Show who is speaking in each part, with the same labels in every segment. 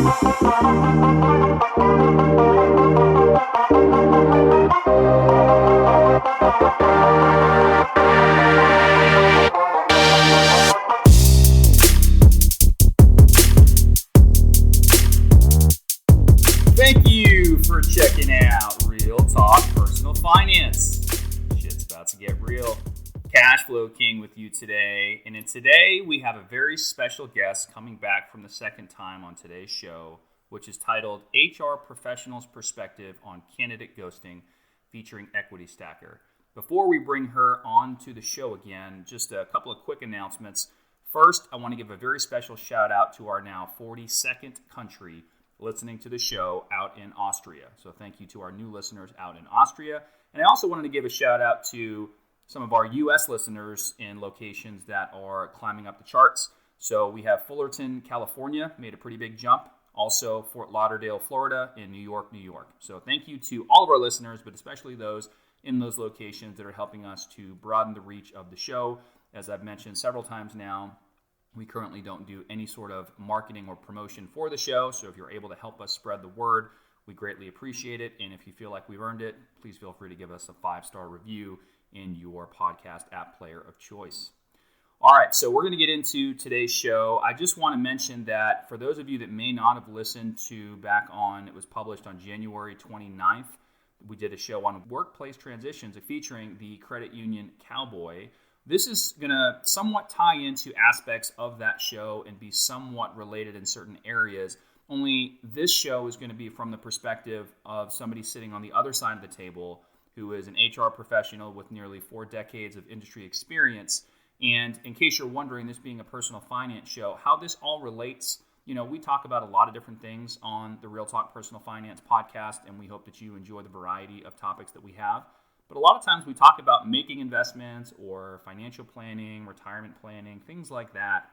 Speaker 1: Thank you for checking out Real Talk Personal Finance. Shit's about to get real. Cashflow King with you today. And today we have a very special guest coming back from the second time on today's show, which is titled HR Professional's Perspective on Candidate Ghosting, featuring Equity Stacker. Before we bring her on to the show again, just a couple of quick announcements. First, I want to give a very special shout out to our now 42nd country listening to the show out in Austria. So thank you to our new listeners out in Austria. And I also wanted to give a shout out to some of our U.S. listeners in locations that are climbing up the charts. So we have Fullerton, California, made a pretty big jump. Also Fort Lauderdale, Florida, and New York, New York. So thank you to all of our listeners, but especially those in those locations that are helping us to broaden the reach of the show. As I've mentioned several times now, we currently don't do any sort of marketing or promotion for the show, so if you're able to help us spread the word, we greatly appreciate it. And if you feel like we've earned it, please feel free to give us a 5-star review in your podcast app player of choice. All right, so we're going to get into today's show. I just want to mention that for those of you that may not have listened to back on, it was published on January 29th, we did a show on workplace transitions featuring the credit union cowboy. This is going to somewhat tie into aspects of that show and be somewhat related in certain areas. Only this show is going to be from the perspective of somebody sitting on the other side of the table who is an HR professional with nearly 4 decades of industry experience. And in case you're wondering, this being a personal finance show, how this all relates, we talk about a lot of different things on the Real Talk Personal Finance podcast, and we hope that you enjoy the variety of topics that we have. But a lot of times we talk about making investments or financial planning, retirement planning, things like that.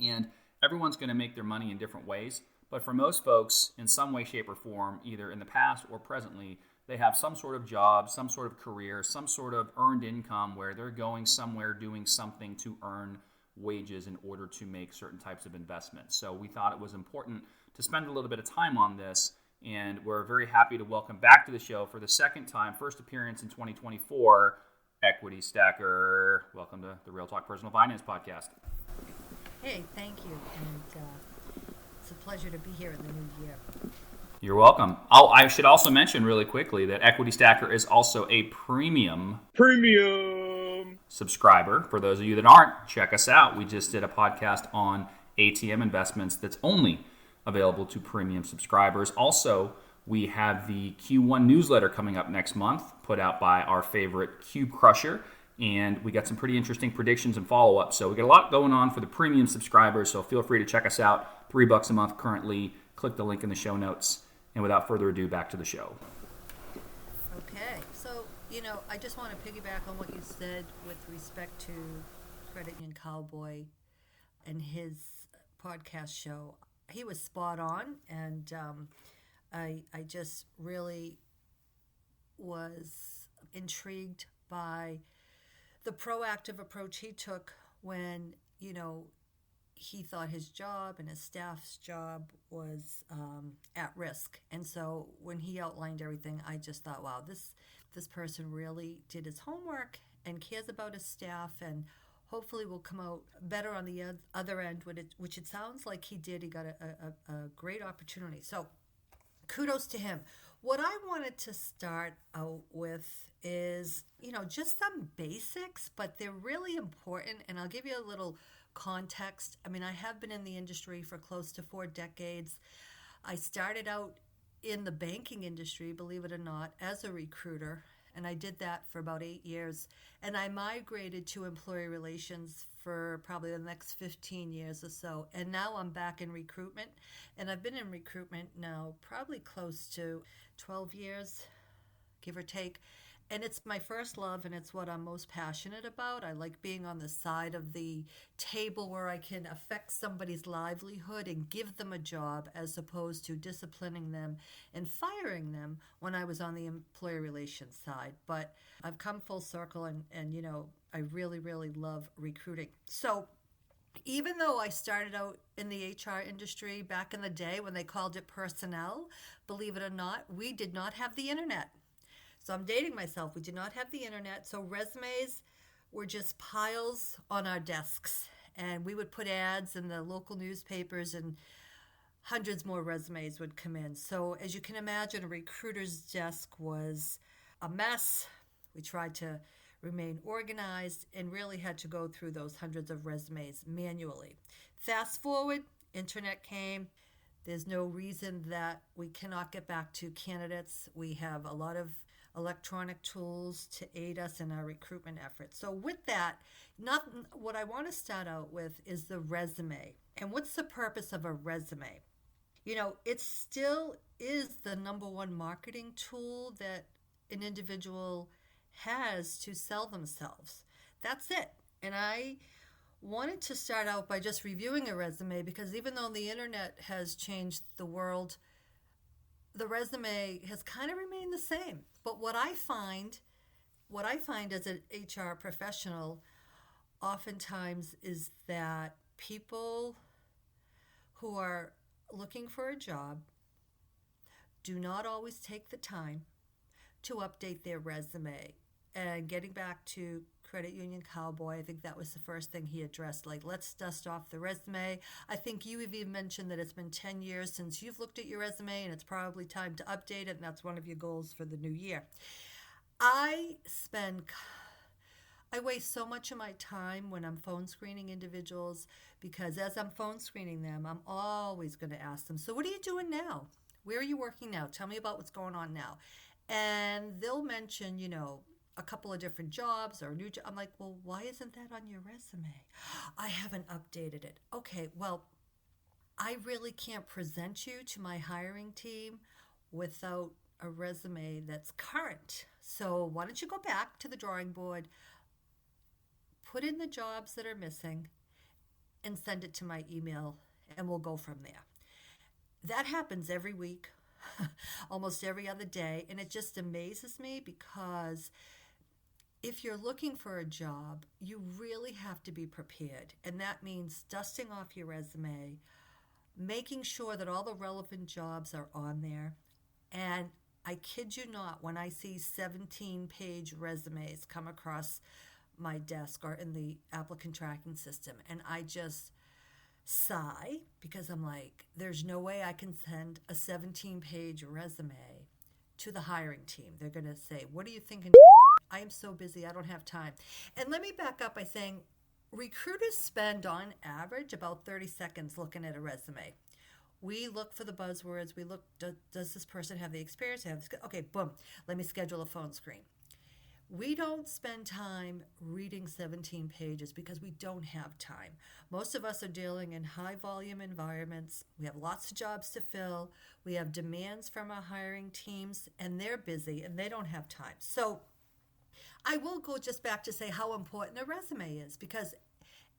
Speaker 1: And everyone's going to make their money in different ways. But for most folks, in some way, shape, or form, either in the past or presently, they have some sort of job, some sort of career, some sort of earned income where they're going somewhere doing something to earn wages in order to make certain types of investments. So we thought it was important to spend a little bit of time on this. And we're very happy to welcome back to the show for the second time, first appearance in 2024, Equity Stacker. Welcome to the Real Talk Personal Finance podcast.
Speaker 2: Hey, thank you. And it's a pleasure to be here in the new year.
Speaker 1: You're welcome. I should also mention really quickly that Equity Stacker is also a premium subscriber. For those of you that aren't, check us out. We just did a podcast on ATM investments that's only available to premium subscribers. Also, we have the Q1 newsletter coming up next month, put out by our favorite Cube Crusher, and we got some pretty interesting predictions and follow-up. So we got a lot going on for the premium subscribers, so feel free to check us out. $3 a month currently. Click the link in the show notes. And without further ado, back to the show.
Speaker 2: Okay, so, I just want to piggyback on what you said with respect to Credit Union Cowboy and his podcast show. He was spot on, and I just really was intrigued by the proactive approach he took when, he thought his job and his staff's job was at risk. And so when he outlined everything, I just thought, wow, this person really did his homework and cares about his staff, and hopefully will come out better on the other end, which it sounds like he did. He got a great opportunity. So kudos to him. What I wanted to start out with is, just some basics, but they're really important. And I'll give you a little context. I mean, I have been in the industry for close to 4 decades. I started out in the banking industry, believe it or not, as a recruiter. And I did that for about 8 years. And I migrated to employee relations for probably the next 15 years or so. And now I'm back in recruitment. And I've been in recruitment now probably close to 12 years, give or take. And it's my first love, and it's what I'm most passionate about. I like being on the side of the table where I can affect somebody's livelihood and give them a job, as opposed to disciplining them and firing them when I was on the employee relations side. But I've come full circle, and I really, really love recruiting. So Even though I started out in the HR industry back in the day when they called it personnel, believe it or not, we did not have the internet. So I'm dating myself. We did not have the internet. So resumes were just piles on our desks. And we would put ads in the local newspapers, and hundreds more resumes would come in. So as you can imagine, a recruiter's desk was a mess. We tried to remain organized and really had to go through those hundreds of resumes manually. Fast forward, internet came. There's no reason that we cannot get back to candidates. We have a lot of electronic tools to aid us in our recruitment efforts. So with that, not what I want to start out with is the resume. And what's the purpose of a resume? You know, it still is the number one marketing tool that an individual has to sell themselves. That's it. And I wanted to start out by just reviewing a resume because even though the internet has changed the world, the resume has kind of remained the same. But what I find as an HR professional oftentimes is that people who are looking for a job do not always take the time to update their resume. And getting back to Credit Union Cowboy, I think that was the first thing he addressed. Like, let's dust off the resume. I think you have even mentioned that it's been 10 years since you've looked at your resume and it's probably time to update it, and that's one of your goals for the new year. I waste so much of my time when I'm phone screening individuals because as I'm phone screening them, I'm always going to ask them, so what are you doing now? Where are you working now? Tell me about what's going on now. And they'll mention, a couple of different jobs or a new job. I'm like, well, why isn't that on your resume? I haven't updated it. Okay, well, I really can't present you to my hiring team without a resume that's current. So why don't you go back to the drawing board, put in the jobs that are missing, and send it to my email, and we'll go from there. That happens every week, almost every other day, and it just amazes me because if you're looking for a job, you really have to be prepared, and that means dusting off your resume, making sure that all the relevant jobs are on there, and I kid you not, when I see 17-page resumes come across my desk or in the applicant tracking system, and I just sigh because I'm like, there's no way I can send a 17-page resume to the hiring team. They're going to say, what are you thinking? I am so busy, I don't have time. And let me back up by saying recruiters spend on average about 30 seconds looking at a resume. We look for the buzzwords. We look, does this person have the experience? Okay, boom, let me schedule a phone screen. We don't spend time reading 17 pages because we don't have time. Most of us are dealing in high volume environments. We have lots of jobs to fill. We have demands from our hiring teams, and they're busy and they don't have time. So I will go just back to say how important a resume is because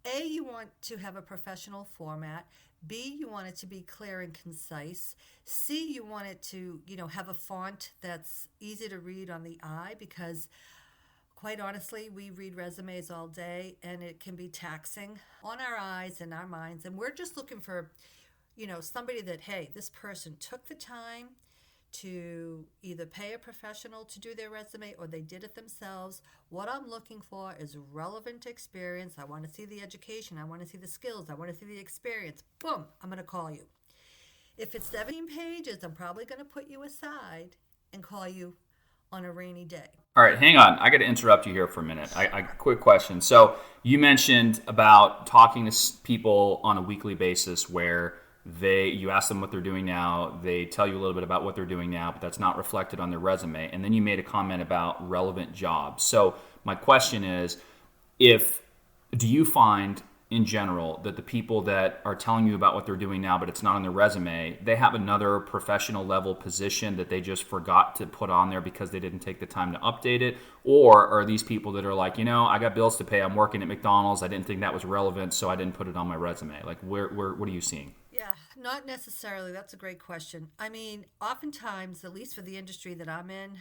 Speaker 2: A, you want to have a professional format. B, you want it to be clear and concise. C, you want it to, have a font that's easy to read on the eye because quite honestly, we read resumes all day and it can be taxing on our eyes and our minds. And we're just looking for, somebody that, hey, this person took the time to either pay a professional to do their resume or they did it themselves. What I'm looking for is relevant experience. I want to see the education. I want to see the skills. I want to see the experience. Boom, I'm going to call you. If it's 17 pages, I'm probably going to put you aside and call you on a rainy day.
Speaker 1: All right, hang on. I got to interrupt you here for a minute. I quick question. So you mentioned about talking to people on a weekly basis where you ask them what they're doing now, they tell you a little bit about what they're doing now, but that's not reflected on their resume. And then you made a comment about relevant jobs. So my question is, do you find in general that the people that are telling you about what they're doing now, but it's not on their resume, they have another professional level position that they just forgot to put on there because they didn't take the time to update it? Or are these people that are like, I got bills to pay, I'm working at McDonald's, I didn't think that was relevant, so I didn't put it on my resume? Like, what are you seeing?
Speaker 2: Yeah, not necessarily. That's a great question. I mean, oftentimes, at least for the industry that I'm in,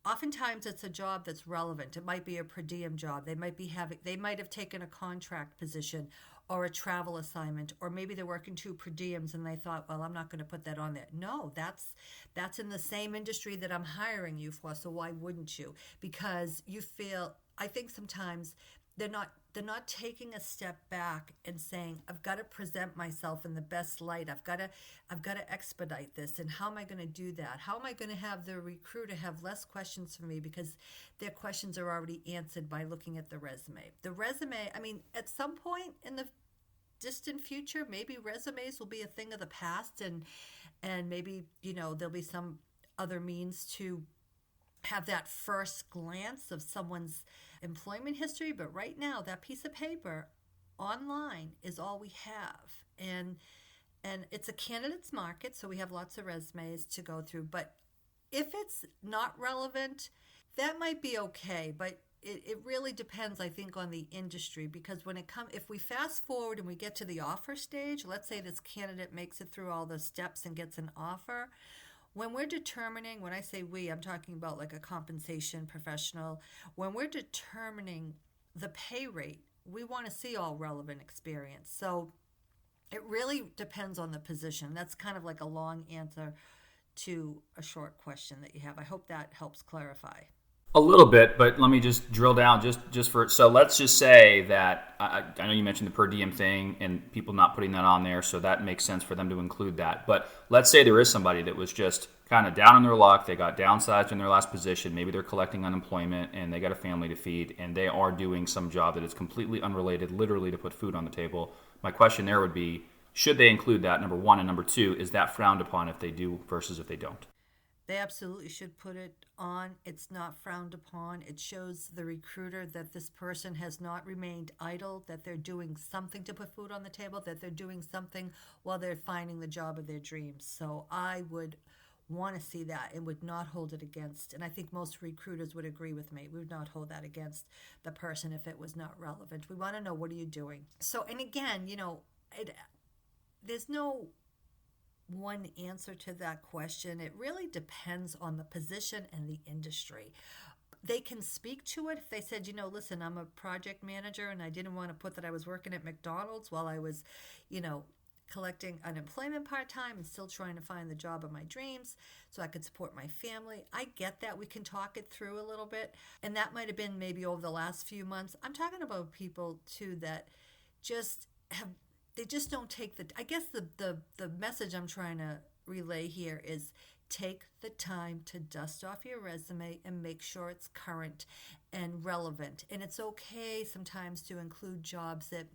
Speaker 2: oftentimes it's a job that's relevant. It might be a per diem job. They might have taken a contract position, or a travel assignment, or maybe they're working two per diems and they thought, well, I'm not going to put that on there. No, that's in the same industry that I'm hiring you for, so why wouldn't you? Because you feel, I think sometimes they're not taking a step back and saying, I've got to present myself in the best light. I've got to expedite this. And how am I going to do that? How am I going to have the recruiter have less questions for me because their questions are already answered by looking at the resume. The resume, I mean, at some point in the distant future, maybe resumes will be a thing of the past, and maybe, there'll be some other means to have that first glance of someone's employment history. But right now, that piece of paper online is all we have. And it's a candidate's market, so we have lots of resumes to go through. But if it's not relevant, that might be okay. But it really depends, I think, on the industry, because if we fast forward and we get to the offer stage, let's say this candidate makes it through all the steps and gets an offer. When we're determining, when I say we, I'm talking about like a compensation professional. When we're determining the pay rate, we want to see all relevant experience. So it really depends on the position. That's kind of like a long answer to a short question that you have. I hope that helps clarify.
Speaker 1: A little bit, but let me just drill down just for, so let's just say that, I know you mentioned the per diem thing and people not putting that on there, so that makes sense for them to include that. But let's say there is somebody that was just kind of down on their luck, they got downsized in their last position, maybe they're collecting unemployment and they got a family to feed and they are doing some job that is completely unrelated, literally to put food on the table. My question there would be, should they include that, number one, and number two, is that frowned upon if they do versus if they don't?
Speaker 2: They absolutely should put it on. It's not frowned upon. It shows the recruiter that this person has not remained idle, that they're doing something to put food on the table, that they're doing something while they're finding the job of their dreams. So I would want to see that and would not hold it against, and I think most recruiters would agree with me, we would not hold that against the person if it was not relevant. We want to know, what are you doing? So, and again, there's no one answer to that question. It really depends on the position and the industry. They can speak to it if they said, listen, I'm a project manager and I didn't want to put that I was working at McDonald's while I was, collecting unemployment part-time and still trying to find the job of my dreams so I could support my family. I get that. We can talk it through a little bit. And that might have been maybe over the last few months. I'm talking about people too that they just don't take I guess the message I'm trying to relay here is, take the time to dust off your resume and make sure it's current and relevant. And it's okay sometimes to include jobs that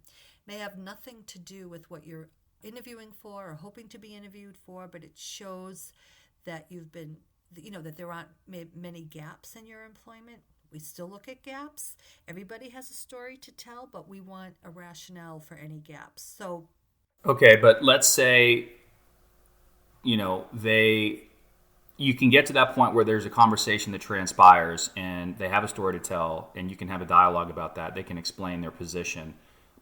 Speaker 2: may have nothing to do with what you're interviewing for or hoping to be interviewed for, but it shows that that there aren't many gaps in your employment. We still look at gaps. Everybody has a story to tell, but we want a rationale for any gaps. So,
Speaker 1: okay, but let's say, you can get to that point where there's a conversation that transpires and they have a story to tell and you can have a dialogue about that. They can explain their position.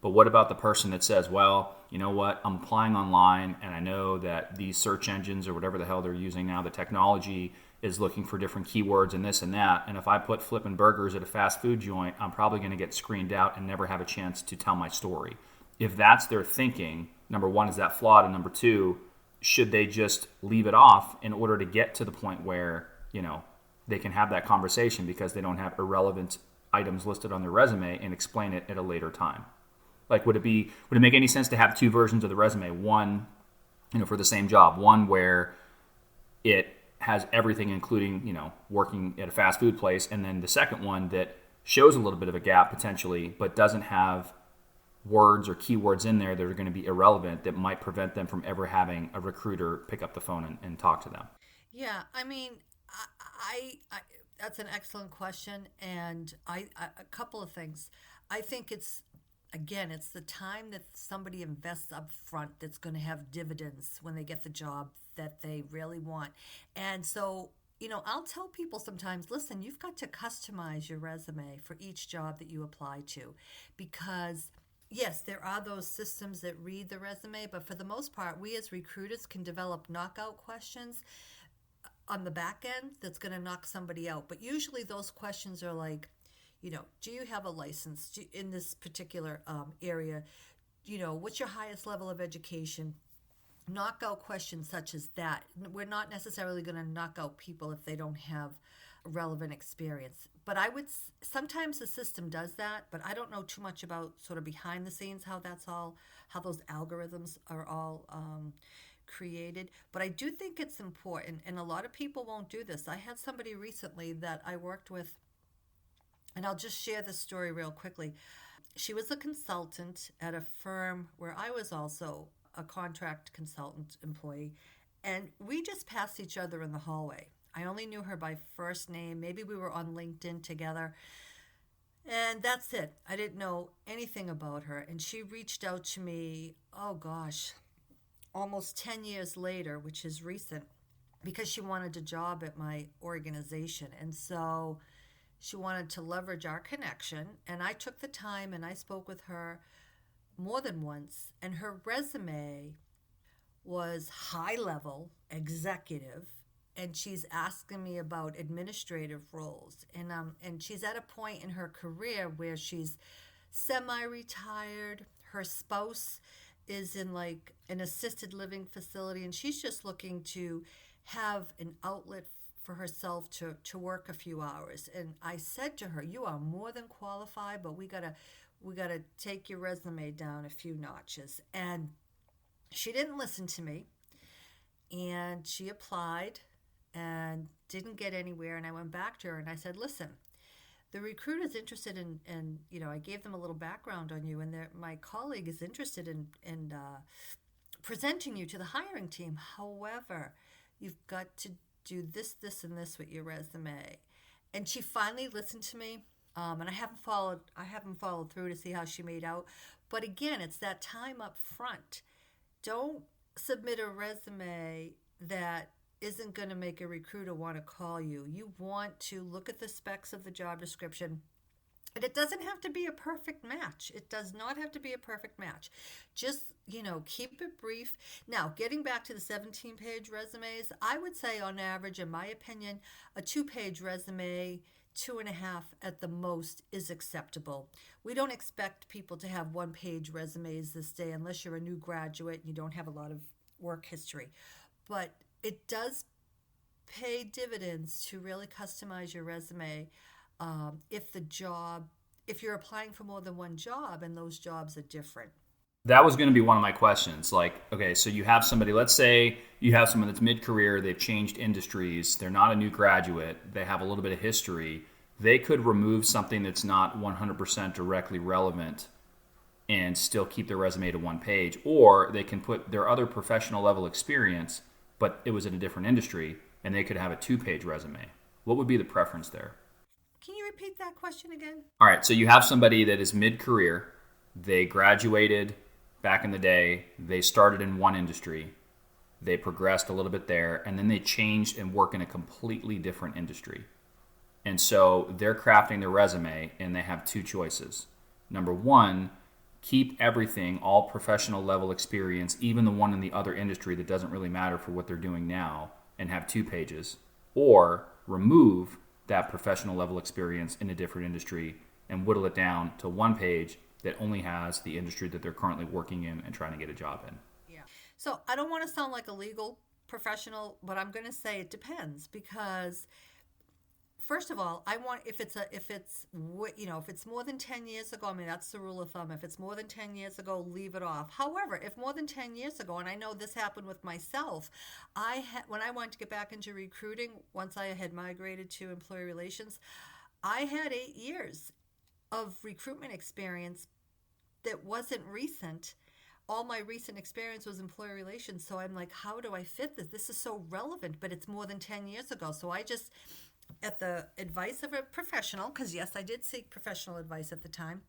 Speaker 1: But what about the person that says, well, you know what, I'm applying online and I know that these search engines or whatever the hell they're using now, the technology is looking for different keywords and this and that. And if I put flipping burgers at a fast food joint, I'm probably going to get screened out and never have a chance to tell my story. If that's their thinking, number one, is that flawed? And number two, should they just leave it off in order to get to the point where, they can have that conversation because they don't have irrelevant items listed on their resume and explain it at a later time? Like, would it make any sense to have two versions of the resume? One, for the same job. One where it has everything, including, working at a fast food place. And then the second one that shows a little bit of a gap potentially, but doesn't have words or keywords in there that are going to be irrelevant that might prevent them from ever having a recruiter pick up the phone and talk to them.
Speaker 2: Yeah, I mean, I that's an excellent question. And a couple of things. I think it's the time that somebody invests up front that's going to have dividends when they get the job that they really want. And so, I'll tell people sometimes, listen, you've got to customize your resume for each job that you apply to, because yes, there are those systems that read the resume, but for the most part, we as recruiters can develop knockout questions on the back end that's going to knock somebody out. But usually those questions are like, do you have a license in this particular area? what's your highest level of education? Knockout questions such as that. We're not necessarily going to knock out people if they don't have relevant experience. But sometimes the system does that, but I don't know too much about sort of behind the scenes how those algorithms are all created. But I do think it's important, and a lot of people won't do this. I had somebody recently that I worked with, and I'll just share this story real quickly. She was a consultant at a firm where I was also a contract consultant employee, and we just passed each other in the hallway. I only knew her by first name. Maybe we were on LinkedIn together, and that's it. I didn't know anything about her, and she reached out to me, oh gosh, almost 10 years later, which is recent, because she wanted a job at my organization. And so she wanted to leverage our connection, and I took the time and I spoke with her more than once, and her resume was high level executive, and she's asking me about administrative roles, and she's at a point in her career where she's semi-retired. Her spouse is in like an assisted living facility, and she's just looking to have an outlet for herself to work a few hours. And I said to her, you are more than qualified, but we gotta take your resume down a few notches. And she didn't listen to me, and she applied and didn't get anywhere. And I went back to her and I said, listen, the recruiter's interested in I gave them a little background on you, and my colleague is interested in presenting you to the hiring team. However, you've got to do this, this, and this with your resume. And she finally listened to me. And I haven't followed through to see how she made out. But again, it's that time up front. Don't submit a resume that isn't going to make a recruiter want to call you. You want to look at the specs of the job description. And it doesn't have to be a perfect match. It does not have to be a perfect match. Just, keep it brief. Now, getting back to the 17-page resumes, I would say on average, in my opinion, a 2-page resume, 2.5 at the most, is acceptable. We don't expect people to have 1-page resumes this day unless you're a new graduate and you don't have a lot of work history. But it does pay dividends to really customize your resume if you're applying for more than one job and those jobs are different.
Speaker 1: That was going to be one of my questions. Like, okay, so you have somebody, let's say you have someone that's mid-career, they've changed industries, they're not a new graduate, they have a little bit of history. They could remove something that's not 100% directly relevant and still keep their resume to 1 page, or they can put their other professional level experience, but it was in a different industry, and they could have a 2-page resume. What would be the preference there?
Speaker 2: Can you repeat that question again?
Speaker 1: All right, so you have somebody that is mid-career, they graduated back in the day, they started in one industry, they progressed a little bit there, and then they changed and work in a completely different industry. And so they're crafting their resume, and they have 2 choices. Number 1, keep everything, all professional level experience, even the one in the other industry that doesn't really matter for what they're doing now, and have 2 pages. Or remove that professional level experience in a different industry and whittle it down to 1 page that only has the industry that they're currently working in and trying to get a job in.
Speaker 2: Yeah. So I don't want to sound like a legal professional, but I'm going to say it depends, because first of all, I want if it's more than 10 years ago, I mean, that's the rule of thumb. If it's more than 10 years ago, leave it off. However, if more than 10 years ago, and I know this happened with myself, when I wanted to get back into recruiting, once I had migrated to employee relations, I had 8 years of recruitment experience that wasn't recent. All my recent experience was employee relations. So I'm like, how do I fit this? This is so relevant, but it's more than 10 years ago. So I just, at the advice of a professional, because yes, I did seek professional advice at the time,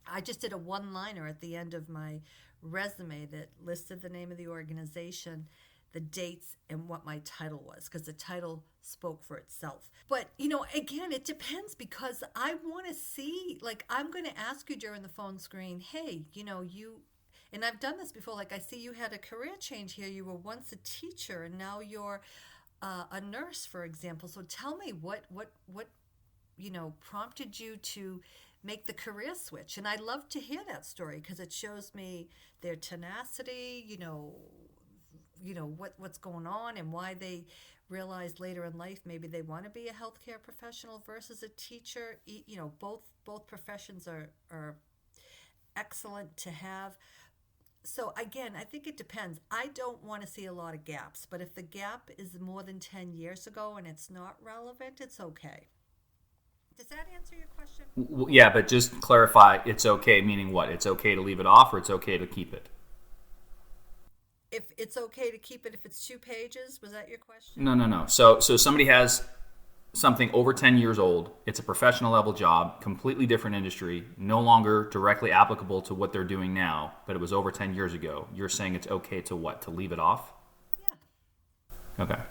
Speaker 2: I just did a 1-liner at the end of my resume that listed the name of the organization, the dates, and what my title was, because the title spoke for itself. But, again, it depends, because I want to see, like, I'm going to ask you during the phone screen, hey, and I've done this before, like, I see you had a career change here. You were once a teacher, and now you're a nurse, for example. So tell me what prompted you to make the career switch. And I love to hear that story because it shows me their tenacity, what's going on and why they realize later in life maybe they want to be a healthcare professional versus a teacher. Both professions are excellent to have. So again, I think it depends. I don't want to see a lot of gaps, but if the gap is more than 10 years ago and it's not relevant, it's okay. Does that answer your question?
Speaker 1: Yeah, but just clarify, it's okay, meaning what? It's okay to leave it off or it's okay to keep it?
Speaker 2: If it's okay to keep it if it's 2 pages, was that your question?
Speaker 1: No. So somebody has something over 10 years old. It's a professional level job, completely different industry, no longer directly applicable to what they're doing now, but it was over 10 years ago. You're saying it's okay to what? To leave it off?
Speaker 2: Yeah.
Speaker 1: Okay.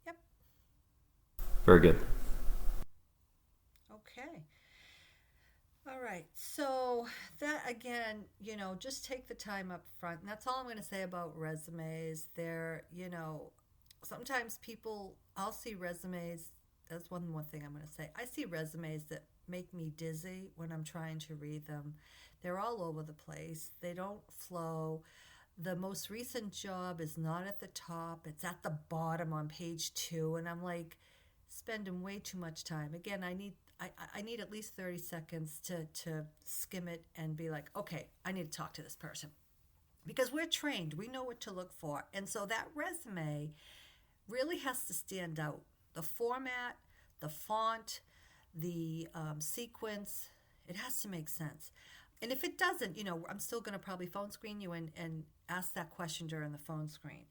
Speaker 2: Yep.
Speaker 1: Very good.
Speaker 2: Okay. All right. So that again, just take the time up front. And that's all I'm going to say about resumes. Sometimes I'll see resumes. That's one more thing I'm going to say. I see resumes that make me dizzy when I'm trying to read them. They're all over the place. They don't flow. The most recent job is not at the top. It's at the bottom on page 2. And I'm like spending way too much time. Again, I need at least 30 seconds to skim it and be like, okay, I need to talk to this person. Because we're trained. We know what to look for. And so that resume really has to stand out. The format, the font, the sequence, it has to make sense. And if it doesn't, I'm still going to probably phone screen you and ask that question during the phone screen.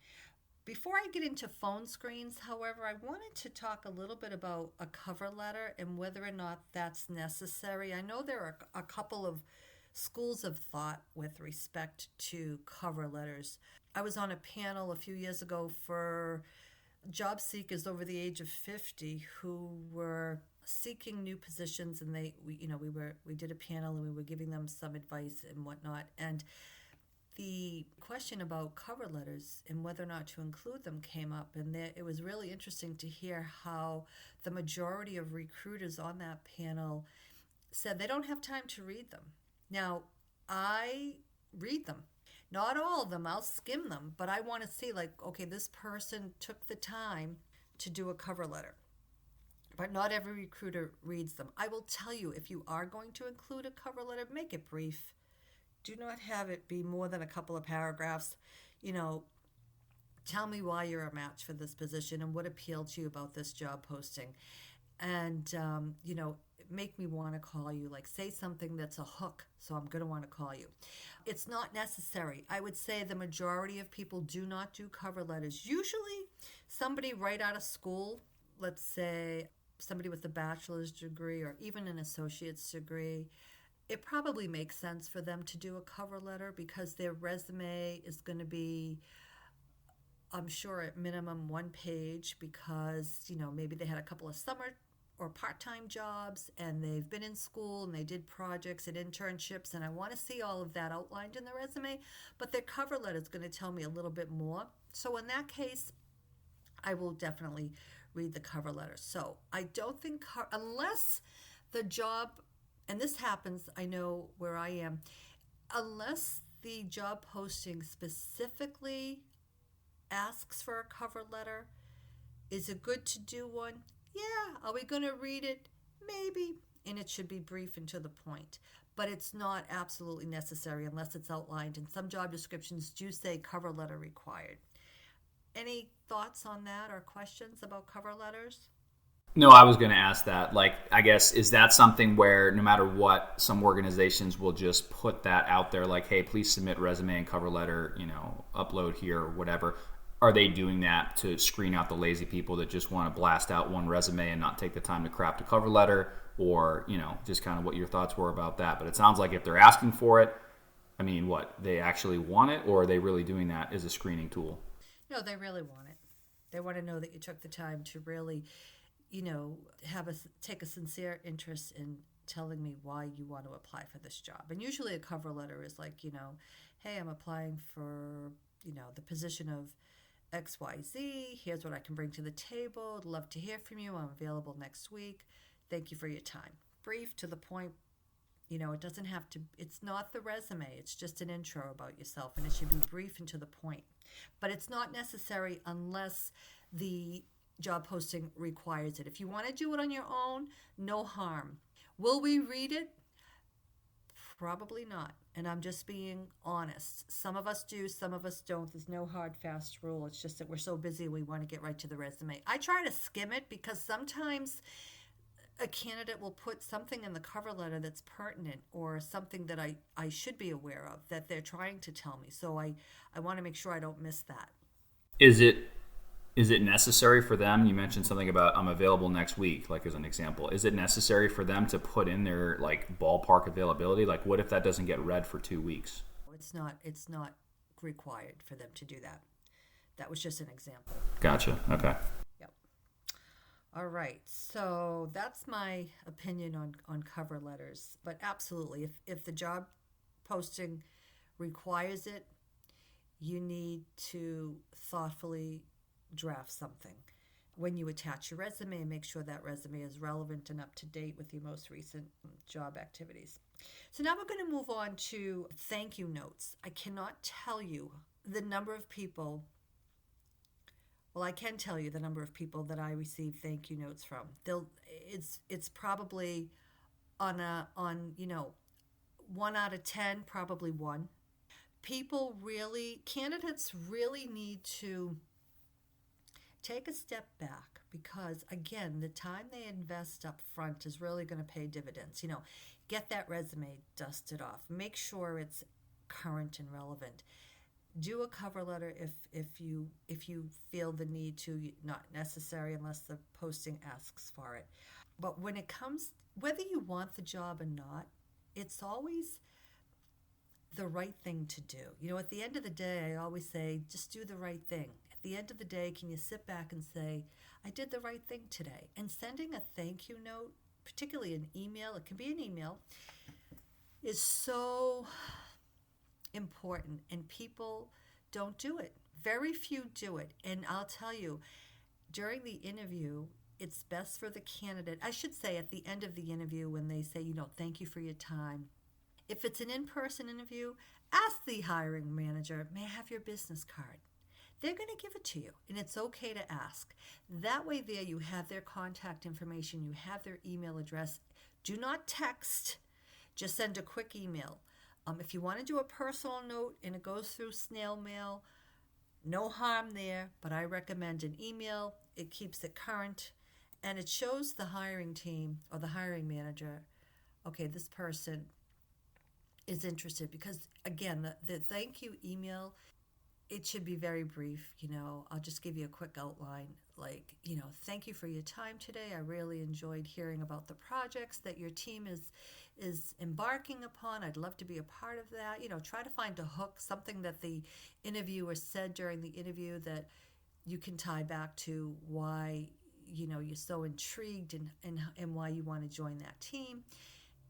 Speaker 2: Before I get into phone screens, however, I wanted to talk a little bit about a cover letter and whether or not that's necessary. I know there are a couple of schools of thought with respect to cover letters. I was on a panel a few years ago for job seekers over the age of 50 who were seeking new positions, and we did a panel and we were giving them some advice and whatnot. And the question about cover letters and whether or not to include them came up, and it was really interesting to hear how the majority of recruiters on that panel said they don't have time to read them. Now, I read them. Not all of them, I'll skim them, but I want to see okay, this person took the time to do a cover letter. But not every recruiter reads them. I will tell you, if you are going to include a cover letter, make it brief. Do not have it be more than a couple of paragraphs. Tell me why you're a match for this position and what appealed to you about this job posting. And, make me want to call you. Say something that's a hook, so I'm going to want to call you. It's not necessary. I would say the majority of people do not do cover letters. Usually somebody right out of school, let's say somebody with a bachelor's degree or even an associate's degree, it probably makes sense for them to do a cover letter because their resume is going to be, I'm sure, at minimum 1 page because, maybe they had a couple of summer or part-time jobs and they've been in school and they did projects and internships, and I want to see all of that outlined in the resume, but their cover letter is going to tell me a little bit more. So in that case, I will definitely read the cover letter. So I don't think, unless the job, and this happens, I know where I am, unless the job posting specifically asks for a cover letter, is it good to do one? Yeah. Are we going to read it? Maybe. And it should be brief and to the point. But it's not absolutely necessary unless it's outlined. And some job descriptions do say cover letter required. Any thoughts on that or questions about cover letters?
Speaker 1: No, I was going to ask that. I guess, is that something where no matter what, some organizations will just put that out there hey, please submit resume and cover letter, upload here or whatever. Are they doing that to screen out the lazy people that just want to blast out one resume and not take the time to craft a cover letter? Or, just kind of what your thoughts were about that. But it sounds like if they're asking for it, they actually want it, or are they really doing that as a screening tool?
Speaker 2: No, they really want it. They want to know that you took the time to really, take a sincere interest in telling me why you want to apply for this job. And usually a cover letter is hey, I'm applying for, the position of XYZ. Here's what I can bring to the table. I'd love to hear from you. I'm available next week. Thank you for your time. Brief, to the point, It doesn't have to, it's not the resume, it's just an intro about yourself, and it should be brief and to the point. But it's not necessary unless the job posting requires it. If you want to do it on your own, no harm. Will we read it? Probably not. And I'm just being honest. Some of us do, some of us don't. There's no hard, fast rule. It's just that we're so busy we want to get right to the resume. I try to skim it because sometimes a candidate will put something in the cover letter that's pertinent or something that I should be aware of that they're trying to tell me. So I want to make sure I don't miss that.
Speaker 1: Is it necessary for them? You mentioned something about I'm available next week, like as an example. Is it necessary for them to put in their like ballpark availability? Like what if that doesn't get read for 2 weeks?
Speaker 2: It's not required for them to do that. That was just an example.
Speaker 1: Gotcha. Okay.
Speaker 2: Yep. All right. So that's my opinion on cover letters. But absolutely, if the job posting requires it, you need to thoughtfully draft something. When you attach your resume, make sure that resume is relevant and up to date with your most recent job activities. So now we're going to move on to thank you notes. I cannot tell you the number of people, well, I can tell you the number of people that I receive thank you notes from. It's probably on 1 out of 10, probably 1. Candidates really need to take a step back because, again, the time they invest up front is really going to pay dividends. Get that resume dusted off. Make sure it's current and relevant. Do a cover letter if you feel the need to, not necessary unless the posting asks for it. But when it comes, whether you want the job or not, it's always the right thing to do. At the end of the day, I always say, just do the right thing. At the end of the day, can you sit back and say, I did the right thing today? And sending a thank you note, particularly an email, it can be an email, is so important. And people don't do it. Very few do it. And I'll tell you, during the interview, it's best for the candidate, I should say at the end of the interview when they say, thank you for your time. If it's an in-person interview, ask the hiring manager, may I have your business card? They're going to give it to you, and it's okay to ask. That way there you have their contact information, you have their email address. Do not text, just send a quick email. If you want to do a personal note and it goes through snail mail, no harm there, but I recommend an email. It keeps it current, and it shows the hiring team or the hiring manager, okay, this person is interested, because again, the thank you email, it should be very brief. I'll just give you a quick outline, like, thank you for your time today. I really enjoyed hearing about the projects that your team is embarking upon. I'd love to be a part of that. Try to find a hook, something that the interviewer said during the interview that you can tie back to why you're so intrigued and why you want to join that team.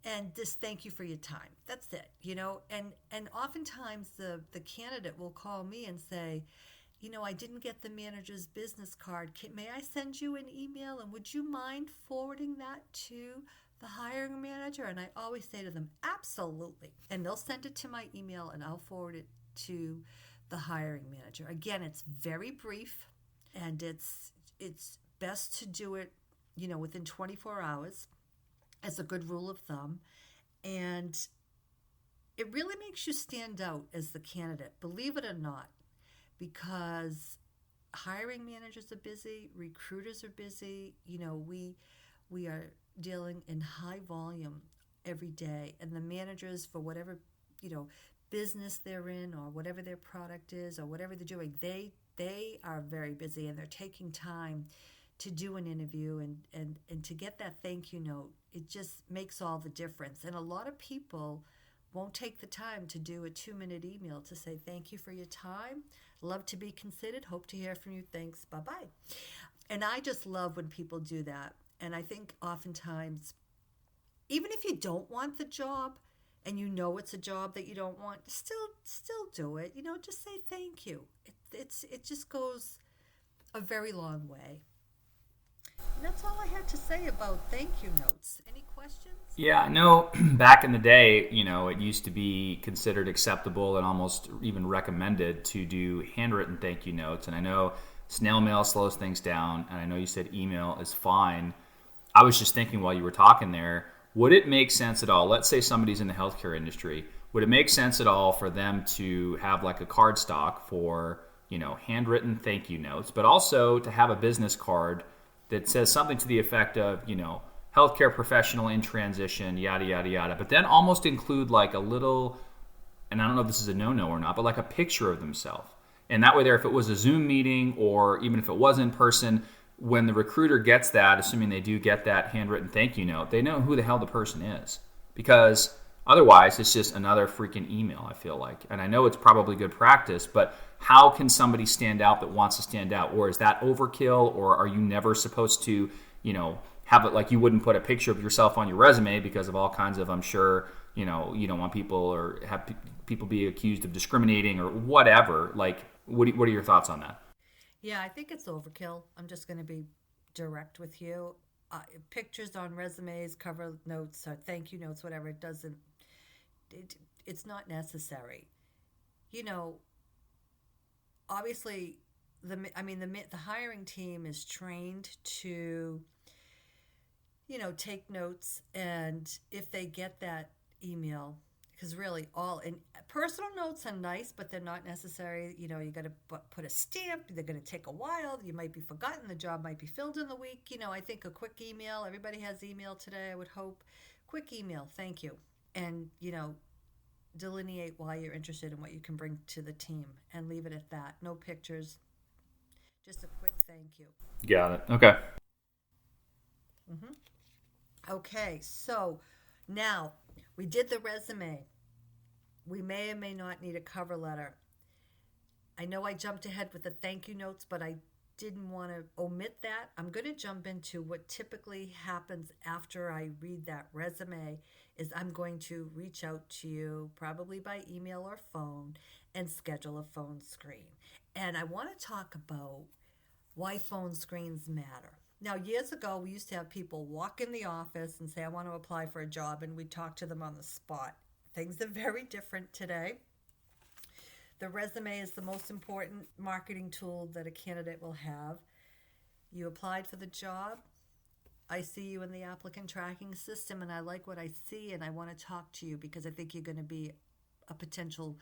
Speaker 2: And just thank you for your time. That's it, And oftentimes the candidate will call me and say, I didn't get the manager's business card. May I send you an email? And would you mind forwarding that to the hiring manager? And I always say to them, absolutely. And they'll send it to my email and I'll forward it to the hiring manager. Again, it's very brief, and it's best to do it, within 24 hours. As a good rule of thumb. And it really makes you stand out as the candidate, believe it or not, because hiring managers are busy, recruiters are busy. We are dealing in high volume every day, and the managers, for whatever business they're in or whatever their product is or whatever they're doing, they are very busy, and they're taking time to do an interview and to get that thank you note. It just makes all the difference. And a lot of people won't take the time to do a 2-minute email to say, thank you for your time. Love to be considered. Hope to hear from you. Thanks. Bye-bye. And I just love when people do that. And I think oftentimes, even if you don't want the job and it's a job that you don't want, still do it. Just say thank you. It just goes a very long way. That's all I had to say about thank you notes. Any questions?
Speaker 1: Yeah, I know back in the day, it used to be considered acceptable and almost even recommended to do handwritten thank you notes. And I know snail mail slows things down. And I know you said email is fine. I was just thinking while you were talking there, would it make sense at all? Let's say somebody's in the healthcare industry. Would it make sense at all for them to have like a card stock for, handwritten thank you notes, but also to have a business card that says something to the effect of, healthcare professional in transition, yada, yada, yada, but then almost include like a little, and I don't know if this is a no-no or not, but like a picture of themselves. And that way there, if it was a Zoom meeting or even if it was in person, when the recruiter gets that, assuming they do get that handwritten thank you note, they know who the hell the person is. Because otherwise, it's just another freaking email, I feel like. And I know it's probably good practice, but how can somebody stand out that wants to stand out? Or is that overkill? Or are you never supposed to, have it like you wouldn't put a picture of yourself on your resume because of all kinds of, I'm sure, you don't want people or have people be accused of discriminating or whatever. Like, what are your thoughts on that?
Speaker 2: Yeah, I think it's overkill. I'm just going to be direct with you. Pictures on resumes, cover notes, or thank you notes, whatever, it doesn't, it, it's not necessary. You know, obviously, the hiring team is trained to, take notes, and if they get that email, because really all and personal notes are nice, but they're not necessary. You got to put a stamp. They're going to take a while. You might be forgotten. The job might be filled in the week. I think a quick email. Everybody has email today, I would hope. Quick email, thank you, and delineate why you're interested and what you can bring to the team, and leave it at that. No pictures, just a quick thank you.
Speaker 1: Got it. Okay.
Speaker 2: hmm Okay, so now we did the resume. We may or may not need a cover letter. I know I jumped ahead with the thank you notes, but I didn't want to omit that. I'm going to jump into what typically happens after I read that resume is I'm going to reach out to you probably by email or phone and schedule a phone screen. And I want to talk about why phone screens matter. Now, years ago, we used to have people walk in the office and say, I want to apply for a job, and we'd talk to them on the spot. Things are very different today. The resume is the most important marketing tool that a candidate will have. You applied for the job. I see you in the applicant tracking system, and I like what I see, and I want to talk to you because I think you're going to be a potential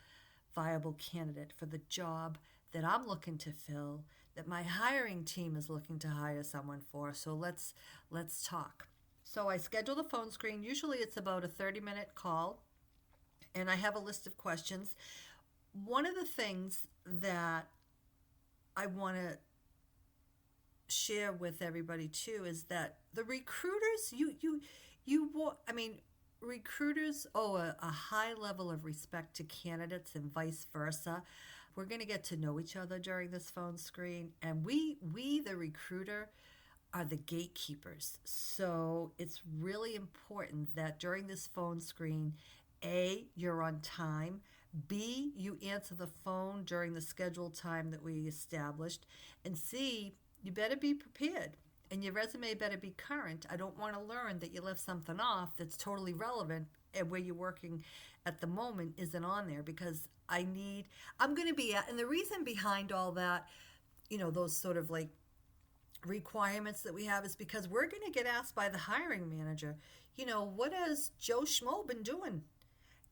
Speaker 2: viable candidate for the job that I'm looking to fill, that my hiring team is looking to hire someone for. So let's talk. So I schedule the phone screen. Usually it's about a 30-minute call, and I have a list of questions. One of the things that I want to share with everybody too is that the recruiters, recruiters owe a high level of respect to candidates and vice versa. We're going to get to know each other during this phone screen, and we the recruiter are the gatekeepers. So it's really important that during this phone screen, A, you're on time, B, you answer the phone during the scheduled time that we established, and C, you better be prepared. And your resume better be current. I don't want to learn that you left something off that's totally relevant and where you're working at the moment isn't on there, because I'm going to be, and the reason behind all that, those sort of like requirements that we have is because we're going to get asked by the hiring manager, what has Joe Schmo been doing?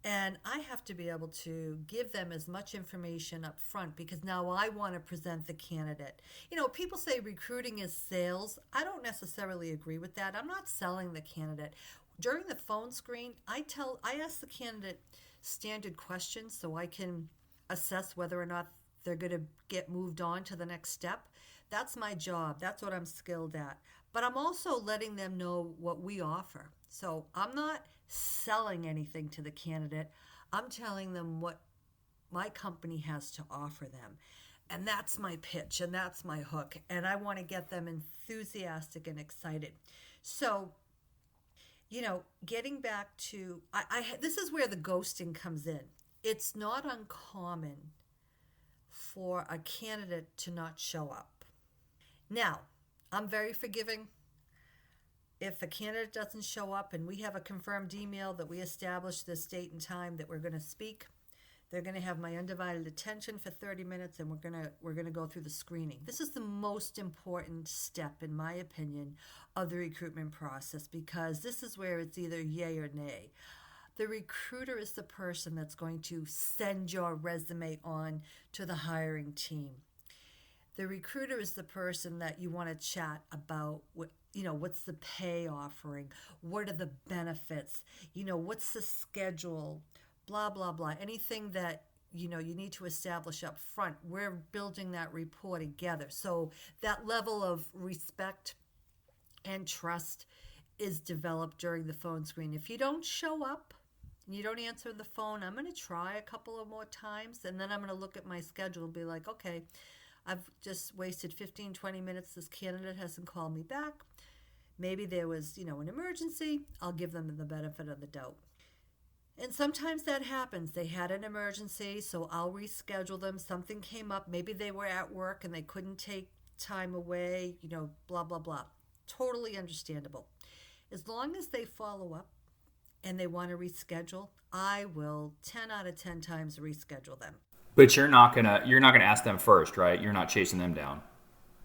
Speaker 2: And I have to be able to give them as much information up front because now I want to present the candidate. People say recruiting is sales. I don't necessarily agree with that. I'm not selling the candidate. During the phone screen, I ask the candidate standard questions so I can assess whether or not they're going to get moved on to the next step. That's my job. That's what I'm skilled at. But I'm also letting them know what we offer. So I'm not selling anything to the candidate. I'm telling them what my company has to offer them. And that's my pitch and that's my hook. And I want to get them enthusiastic and excited. So, getting back to, this is where the ghosting comes in. It's not uncommon for a candidate to not show up. Now, I'm very forgiving. If a candidate doesn't show up and we have a confirmed email that we established this date and time that we're going to speak, they're going to have my undivided attention for 30 minutes, and we're going to go through the screening. This is the most important step, in my opinion, of the recruitment process, because this is where it's either yay or nay. The recruiter is the person that's going to send your resume on to the hiring team. The recruiter is the person that you want to chat about what's the pay offering, what are the benefits, what's the schedule, blah, blah, blah. Anything that, you need to establish up front. We're building that rapport together. So that level of respect and trust is developed during the phone screen. If you don't show up and you don't answer the phone, I'm going to try a couple of more times, and then I'm going to look at my schedule and be like, okay, I've just wasted 15, 20 minutes. This candidate hasn't called me back. Maybe there was, an emergency. I'll give them the benefit of the doubt. And sometimes that happens. They had an emergency, so I'll reschedule them. Something came up. Maybe they were at work and they couldn't take time away, blah, blah, blah. Totally understandable. As long as they follow up and they want to reschedule, I will 10 out of 10 times reschedule them.
Speaker 1: But you're not gonna ask them first, right? You're not chasing them down.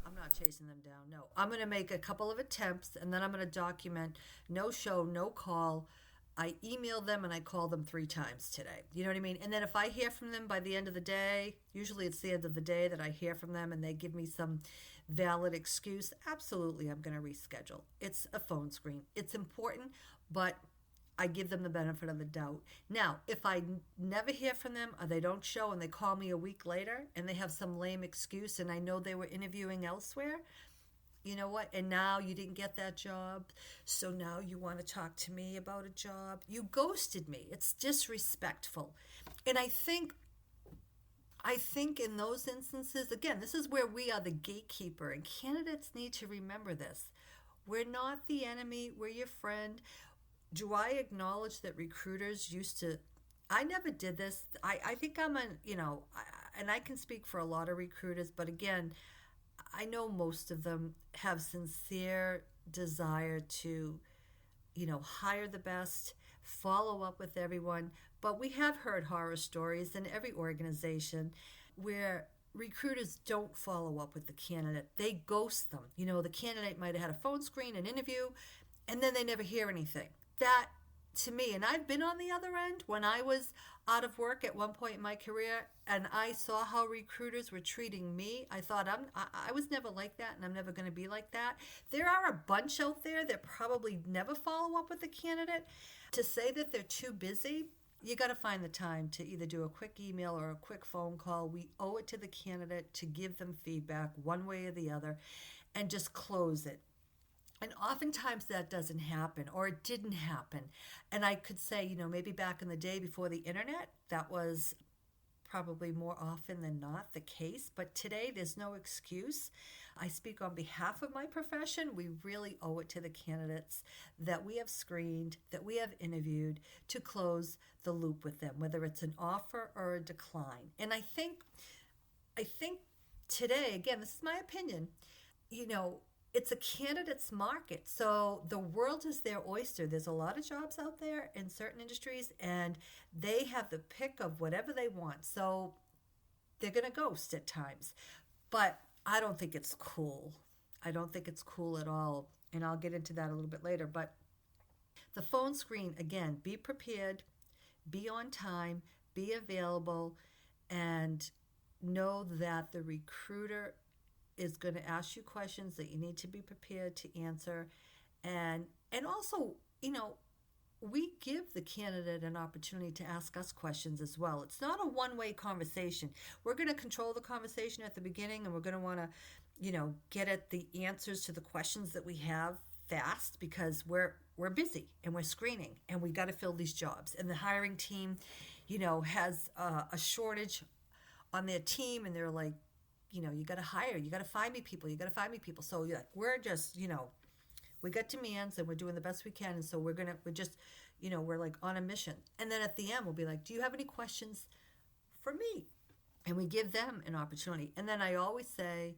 Speaker 2: I'm not chasing them down. No, I'm gonna make a couple of attempts, and then I'm gonna document no show, no call. I emailed them and I called them 3 times today. You know what I mean? And then if I hear from them by the end of the day, usually it's the end of the day that I hear from them and they give me some valid excuse, absolutely I'm going to reschedule. It's a phone screen. It's important, but I give them the benefit of the doubt. Now, if I never hear from them or they don't show and they call me a week later and they have some lame excuse and I know they were interviewing elsewhere, you know what? And now you didn't get that job, so now you want to talk to me about a job. You ghosted me. It's disrespectful. And I think in those instances, again, this is where we are the gatekeeper, and candidates need to remember this. We're not the enemy. We're your friend. Do I acknowledge that recruiters used to... I never did this. I think I'm and I can speak for a lot of recruiters, but again, I know most of them have sincere desire to, hire the best, follow up with everyone. But we have heard horror stories in every organization where recruiters don't follow up with the candidate. They ghost them. The candidate might have had a phone screen, an interview, and then they never hear anything. That, to me, and I've been on the other end when I was out of work at one point in my career and I saw how recruiters were treating me. I thought I was never like that, and I'm never going to be like that. There are a bunch out there that probably never follow up with a candidate. To say that they're too busy, you got to find the time to either do a quick email or a quick phone call. We owe it to the candidate to give them feedback one way or the other and just close it. And oftentimes that doesn't happen, or it didn't happen. And I could say, maybe back in the day before the internet, that was probably more often than not the case. But today, there's no excuse. I speak on behalf of my profession. We really owe it to the candidates that we have screened, that we have interviewed, to close the loop with them, whether it's an offer or a decline. And I think today, again, this is my opinion, it's a candidate's market. So the world is their oyster. There's a lot of jobs out there in certain industries, and they have the pick of whatever they want. So they're going to ghost at times. But I don't think it's cool. I don't think it's cool at all. And I'll get into that a little bit later. But the phone screen, again, be prepared, be on time, be available, and know that the recruiter is going to ask you questions that you need to be prepared to answer. And also, we give the candidate an opportunity to ask us questions as well. It's not a one-way conversation. We're going to control the conversation at the beginning, and we're going to want to, get at the answers to the questions that we have fast, because we're busy and we're screening and we got to fill these jobs. And the hiring team, has a shortage on their team, and they're like, you got to hire, you got to find me people. So we're just, we got demands and we're doing the best we can. And so we're like on a mission. And then at the end, we'll be like, do you have any questions for me? And we give them an opportunity. And then I always say,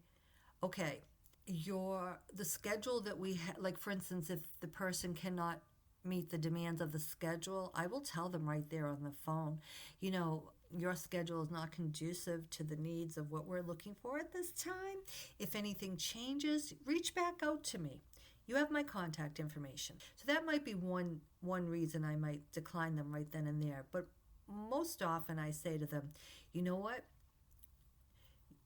Speaker 2: okay, the schedule that we have, like for instance, if the person cannot meet the demands of the schedule, I will tell them right there on the phone, you know, your schedule is not conducive to the needs of what we're looking for at this time. If anything changes, reach back out to me. You have my contact information. So that might be one reason I might decline them right then and there. But most often I say to them, you know what?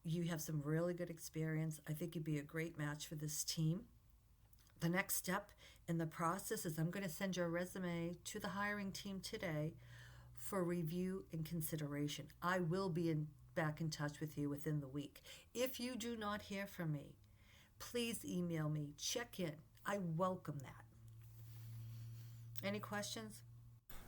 Speaker 2: You have some really good experience. I think you'd be a great match for this team. The next step in the process is I'm going to send your resume to the hiring team today for review and consideration. I will be back in touch with you within the week. If you do not hear from me, please email me, check in. I welcome that. Any questions?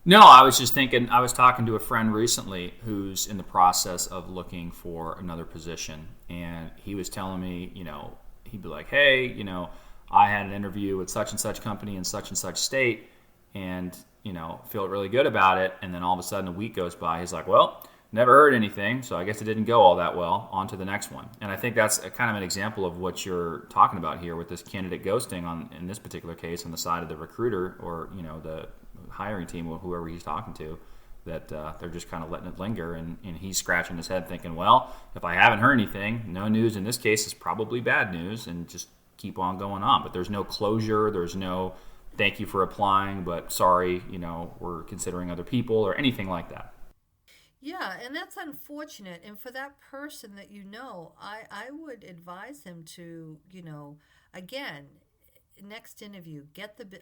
Speaker 1: No, I was just thinking, I was talking to a friend recently who's in the process of looking for another position. And he was telling me, you know, he'd be like, hey, you know, I had an interview with such and such company in such and such state and, you know, feel really good about it. And then all of a sudden a week goes by. He's like, well, never heard anything. So I guess it didn't go all that well. On to the next one. And I think that's kind of an example of what you're talking about here with this candidate ghosting in this particular case on the side of the recruiter or, you know, the hiring team or whoever he's talking to, that they're just kind of letting it linger, and he's scratching his head thinking, well, if I haven't heard anything, no news in this case is probably bad news, and just keep on going on. But there's no closure, there's no thank you for applying, but sorry, you know, we're considering other people or anything like that.
Speaker 2: Yeah, and that's unfortunate. And for that person that you know, I would advise him to, you know, again, next interview,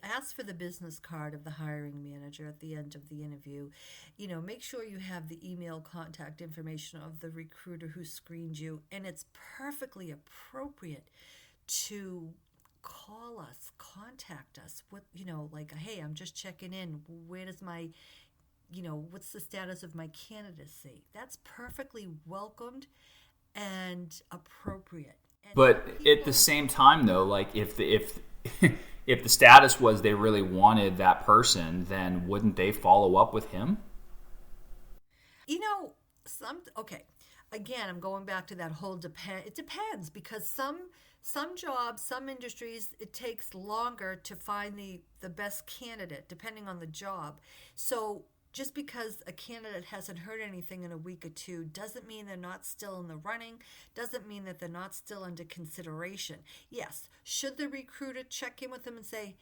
Speaker 2: ask for the business card of the hiring manager at the end of the interview. You know, make sure you have the email contact information of the recruiter who screened you, and it's perfectly appropriate to call us, contact us. What, you know, like, hey, I'm just checking in. Where does my, you know, what's the status of my candidacy? That's perfectly welcomed and appropriate. And
Speaker 1: but at the same time, though, like if if the status was they really wanted that person, then wouldn't they follow up with him?
Speaker 2: You know, okay. Again, I'm going back to that whole depend. It depends because some jobs, some industries, it takes longer to find the best candidate depending on the job. So just because a candidate hasn't heard anything in a week or two doesn't mean they're not still in the running, doesn't mean that they're not still under consideration. Yes, should the recruiter check in with them and say,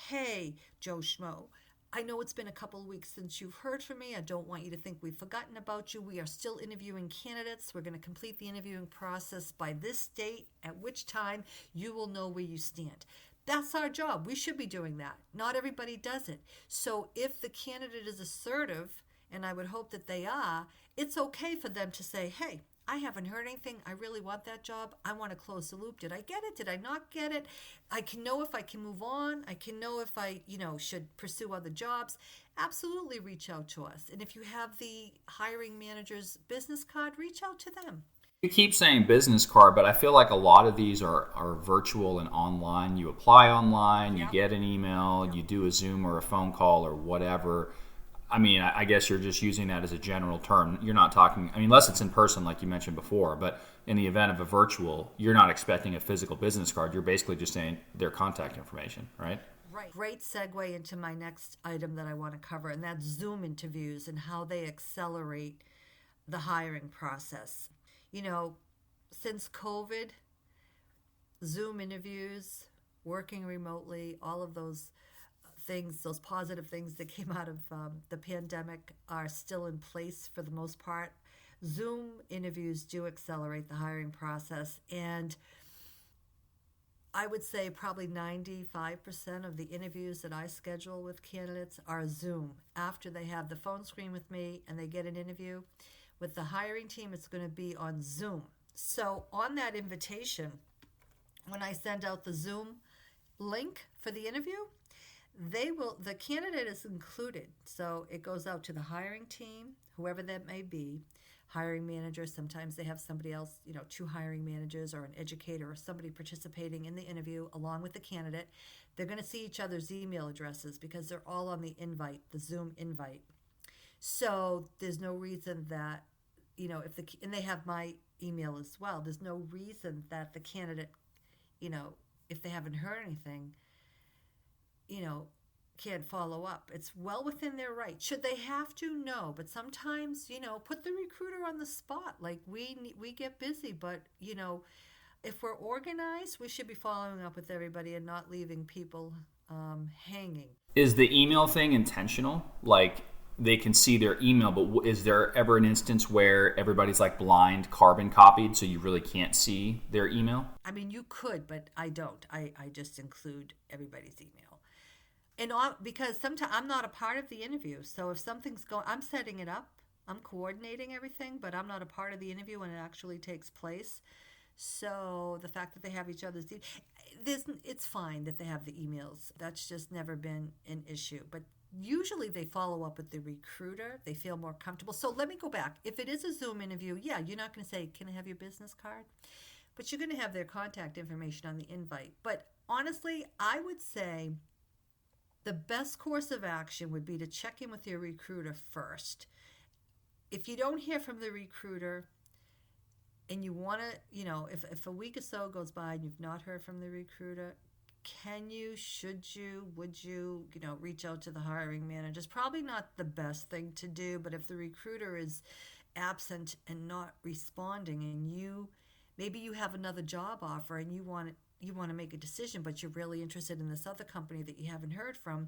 Speaker 2: hey, Joe Schmo, I know it's been a couple of weeks since you've heard from me. I don't want you to think we've forgotten about you. We are still interviewing candidates. We're going to complete the interviewing process by this date, at which time you will know where you stand. That's our job. We should be doing that. Not everybody does it. So if the candidate is assertive, and I would hope that they are, it's okay for them to say, hey, I haven't heard anything. I really want that job. I want to close the loop. Did I get it? Did I not get it? I can know if I can move on. I can know if I, you know, should pursue other jobs. Absolutely reach out to us. And if you have the hiring manager's business card, reach out to them.
Speaker 1: You keep saying business card, but I feel like a lot of these are virtual and online. You apply online, you get an email, you do a Zoom or a phone call or whatever. I mean, I guess you're just using that as a general term. You're not talking, I mean, unless it's in person like you mentioned before, but in the event of a virtual, you're not expecting a physical business card. You're basically just saying their contact information, right?
Speaker 2: Right. Great segue into my next item that I want to cover, and that's Zoom interviews and how they accelerate the hiring process. You know, since COVID, Zoom interviews, working remotely, all of those things, those positive things that came out of the pandemic are still in place for the most part. Zoom interviews do accelerate the hiring process, and I would say probably 95% of the interviews that I schedule with candidates are Zoom. After they have the phone screen with me and they get an interview, with the hiring team, it's going to be on Zoom. So on that invitation, when I send out the Zoom link for the interview, the candidate is included. So it goes out to the hiring team, whoever that may be, hiring manager. Sometimes they have somebody else, you know, two hiring managers or an educator or somebody participating in the interview along with the candidate. They're going to see each other's email addresses because they're all on the invite, the Zoom invite. So there's no reason that, you know, and they have my email as well. There's no reason that the candidate if they haven't heard anything, can't follow up. It's well within their right. Should they have to? No. But sometimes, put the recruiter on the spot. Like we get busy, but if we're organized, we should be following up with everybody and not leaving people hanging.
Speaker 1: Is the email thing intentional? Like they can see their email, but is there ever an instance where everybody's like blind carbon copied, so you really can't see their email?
Speaker 2: I mean, you could, but I don't. I just include everybody's email. And because sometimes I'm not a part of the interview. So if something's going, I'm setting it up, I'm coordinating everything, but I'm not a part of the interview when it actually takes place. So the fact that they have each other's, it's fine that they have the emails. That's just never been an issue. But usually they follow up with the recruiter. They feel more comfortable. So let me go back. If it is a Zoom interview, yeah, you're not going to say, "Can I have your business card?" But you're going to have their contact information on the invite. But honestly, I would say the best course of action would be to check in with your recruiter first. If you don't hear from the recruiter and you want to, if a week or so goes by and you've not heard from the recruiter, should you, would you, reach out to the hiring manager? It's probably not the best thing to do, but if the recruiter is absent and not responding and maybe you have another job offer and you want to make a decision, but you're really interested in this other company that you haven't heard from,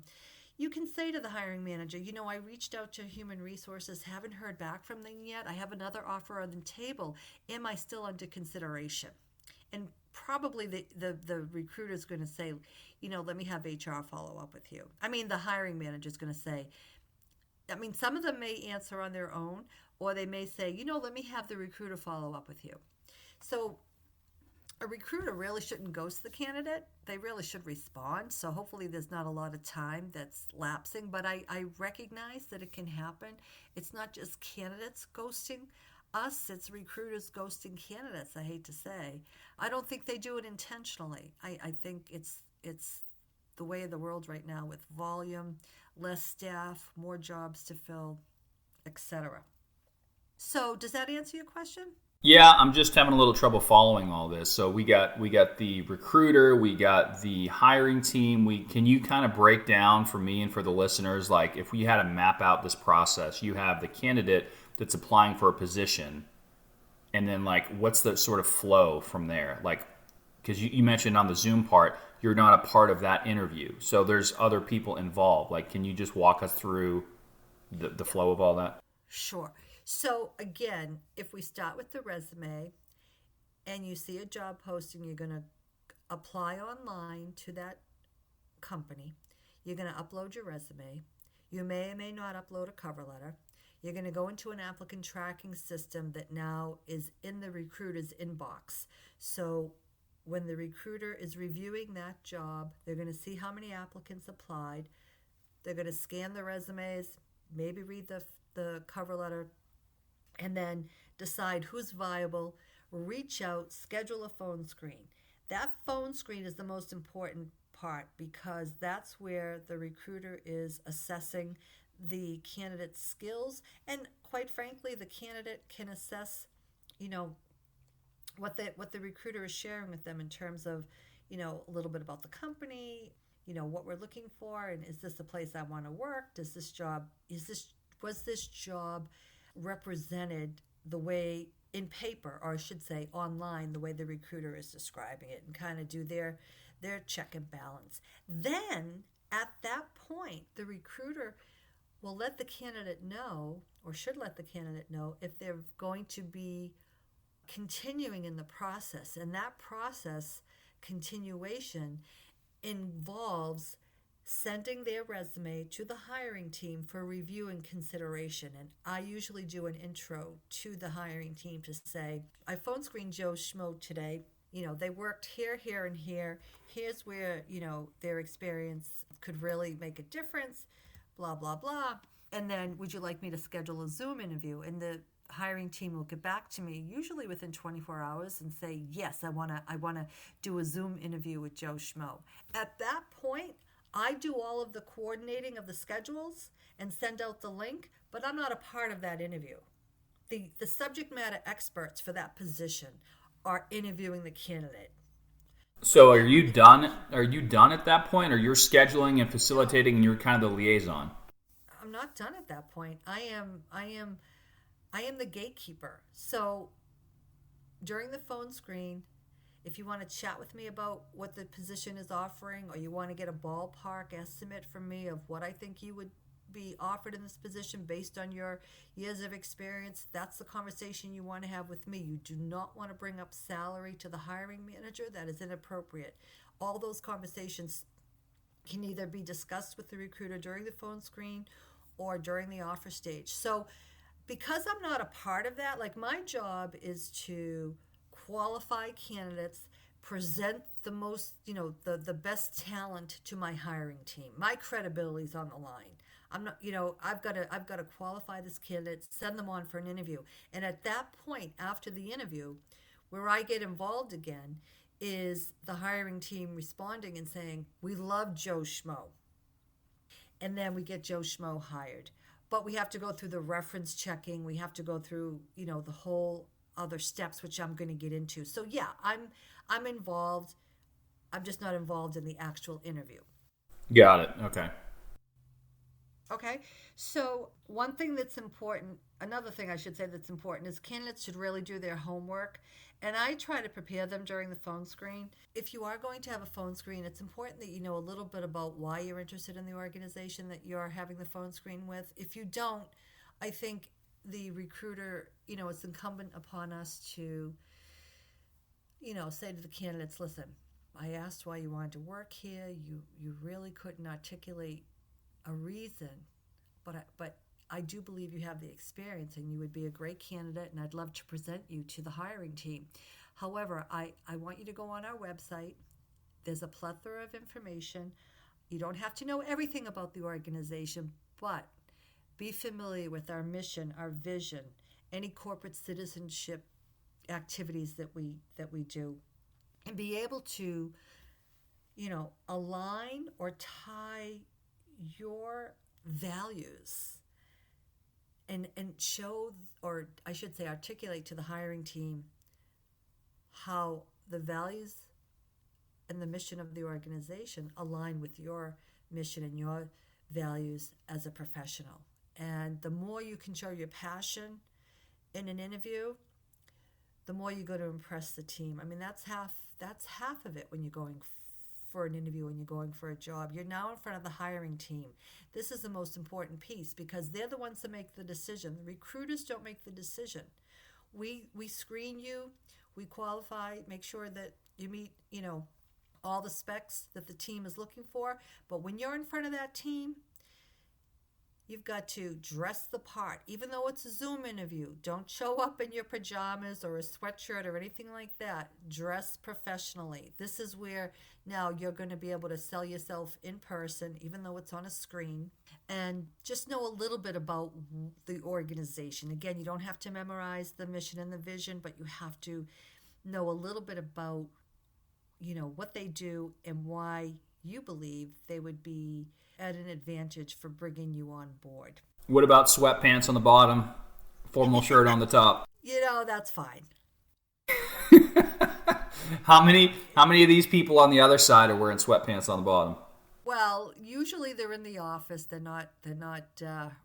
Speaker 2: you can say to the hiring manager, I reached out to human resources, haven't heard back from them yet. I have another offer on the table. Am I still under consideration? And probably the recruiter is going to say, let me have HR follow up with you. I mean, the hiring manager is going to say, some of them may answer on their own, or they may say, let me have the recruiter follow up with you. So a recruiter really shouldn't ghost the candidate. They really should respond. So hopefully there's not a lot of time that's lapsing, but I recognize that it can happen. It's not just candidates ghosting us, it's recruiters ghosting candidates, I hate to say. I don't think they do it intentionally. I think it's the way of the world right now with volume, less staff, more jobs to fill, etc. So does that answer your question?
Speaker 1: Yeah, I'm just having a little trouble following all this. So we got the recruiter, we got the hiring team. Can you kind of break down for me and for the listeners, like if we had to map out this process, you have the candidate that's applying for a position, and then like what's the sort of flow from there? Like, because you mentioned on the Zoom part, you're not a part of that interview, so there's other people involved. Like, can you just walk us through the flow of all that?
Speaker 2: Sure. So again, if we start with the resume and you see a job posting, you're going to apply online to that company. You're going to upload your resume. You may or may not upload a cover letter. You're going to go into an applicant tracking system that now is in the recruiter's inbox. So when the recruiter is reviewing that job, they're going to see how many applicants applied. They're going to scan the resumes, maybe read the cover letter, and then decide who's viable, reach out, schedule a phone screen. That phone screen is the most important part because that's where the recruiter is assessing the candidate's skills, and quite frankly, the candidate can assess, what the recruiter is sharing with them in terms of, a little bit about the company, what we're looking for, and is this a place I want to work? Was this job represented the way in paper, or I should say online, the way the recruiter is describing it, and kind of do their check and balance. Then at that point, the recruiter will let the candidate know, or should let the candidate know, if they're going to be continuing in the process. And that process continuation involves sending their resume to the hiring team for review and consideration. And I usually do an intro to the hiring team to say, I phone screened Joe Schmo today. They worked here, here, and here. Here's where, their experience could really make a difference, blah, blah, blah. And then, would you like me to schedule a Zoom interview? And the hiring team will get back to me, usually within 24 hours, and say, yes, I want to do a Zoom interview with Joe Schmo. At that point, I do all of the coordinating of the schedules and send out the link, but I'm not a part of that interview. The subject matter experts for that position are interviewing the candidate.
Speaker 1: So are you done? Are you done at that point, or you're scheduling and facilitating, and you're kind of the liaison?
Speaker 2: I'm not done at that point. I am the gatekeeper. So during the phone screen, if you want to chat with me about what the position is offering, or you want to get a ballpark estimate from me of what I think you would be offered in this position based on your years of experience, that's the conversation you want to have with me. You do not want to bring up salary to the hiring manager. That is inappropriate. All those conversations can either be discussed with the recruiter during the phone screen or during the offer stage. So because I'm not a part of that, like my job is to qualify candidates, present the most, the best talent to my hiring team. My credibility is on the line. I'm not, I've got to qualify this candidate, send them on for an interview. And at that point, after the interview, where I get involved again, is the hiring team responding and saying, "We love Joe Schmo." And then we get Joe Schmo hired. But we have to go through the reference checking. We have to go through, the whole other steps, which I'm going to get into. So yeah, I'm involved. I'm just not involved in the actual interview.
Speaker 1: Got it. Okay.
Speaker 2: Okay. So one thing that's important, another thing I should say that's important, is candidates should really do their homework. And I try to prepare them during the phone screen. If you are going to have a phone screen, it's important that you know a little bit about why you're interested in the organization that you're having the phone screen with. If you don't, I think the recruiter, it's incumbent upon us to, say to the candidates, listen, I asked why you wanted to work here. You really couldn't articulate a reason, but I do believe you have the experience and you would be a great candidate, and I'd love to present you to the hiring team. However, I want you to go on our website. There's a plethora of information. You don't have to know everything about the organization, but be familiar with our mission, our vision, any corporate citizenship activities that we do, and be able to, align or tie your values and show, or I should say articulate to the hiring team how the values and the mission of the organization align with your mission and your values as a professional. And the more you can show your passion in an interview, the more you're going to impress the team. I mean, that's half of it when you're going for an interview and you're going for a job. You're now in front of the hiring team. This is the most important piece because they're the ones that make the decision. The recruiters don't make the decision. We screen you, we qualify, make sure that you meet, all the specs that the team is looking for. But when you're in front of that team, you've got to dress the part. Even though it's a Zoom interview, don't show up in your pajamas or a sweatshirt or anything like that. Dress professionally. This is where now you're going to be able to sell yourself in person, even though it's on a screen, and just know a little bit about the organization. Again, you don't have to memorize the mission and the vision, but you have to know a little bit about, what they do and why you believe they would be at an advantage for bringing you on board.
Speaker 1: What about sweatpants on the bottom, formal shirt on the top?
Speaker 2: That's fine.
Speaker 1: How many of these people on the other side are wearing sweatpants on the bottom?
Speaker 2: Well, usually they're in the office. They're not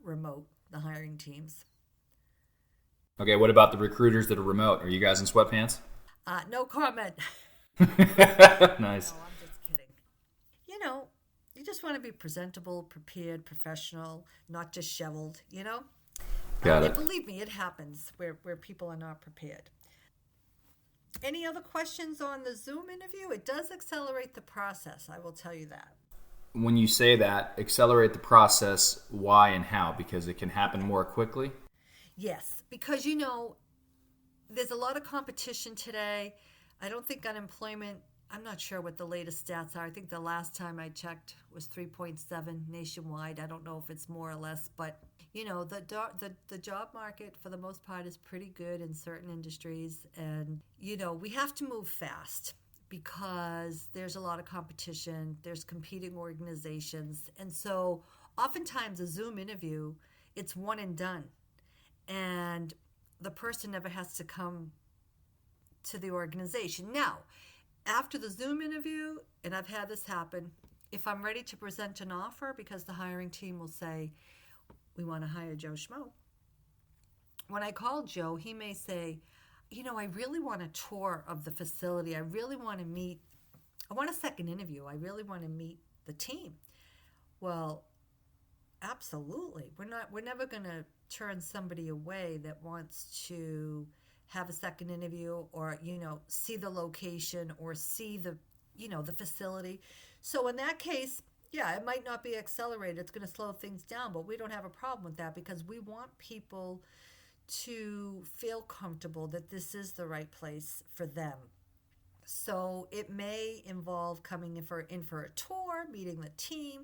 Speaker 2: remote, the hiring teams.
Speaker 1: Okay, what about the recruiters that are remote? Are you guys in sweatpants?
Speaker 2: No comment.
Speaker 1: Nice.
Speaker 2: No, I'm just kidding. You just want to be presentable, prepared, professional, not disheveled,
Speaker 1: Got it.
Speaker 2: And believe me, it happens where people are not prepared. Any other questions on the Zoom interview? It does accelerate the process, I will tell you that.
Speaker 1: When you say that, accelerate the process, why and how? Because it can happen more quickly?
Speaker 2: Yes, because, there's a lot of competition today. I don't think unemployment, I'm not sure what the latest stats are. I think the last time I checked was 3.7 nationwide. I don't know if it's more or less, but the job market for the most part is pretty good in certain industries, and we have to move fast because there's a lot of competition. There's competing organizations, and so oftentimes a Zoom interview, it's one and done, and the person never has to come to the organization. Now, After the Zoom interview, and I've had this happen, if I'm ready to present an offer, because the hiring team will say, we want to hire Joe Schmo. When I call Joe, he may say, I really want a tour of the facility. I really want to meet, I want a second interview. I really want to meet the team. Well, absolutely. We're never going to turn somebody away that wants to have a second interview or, see the location or see the facility. So in that case, yeah, it might not be accelerated. It's going to slow things down, but we don't have a problem with that because we want people to feel comfortable that this is the right place for them. So it may involve coming in for a tour, meeting the team,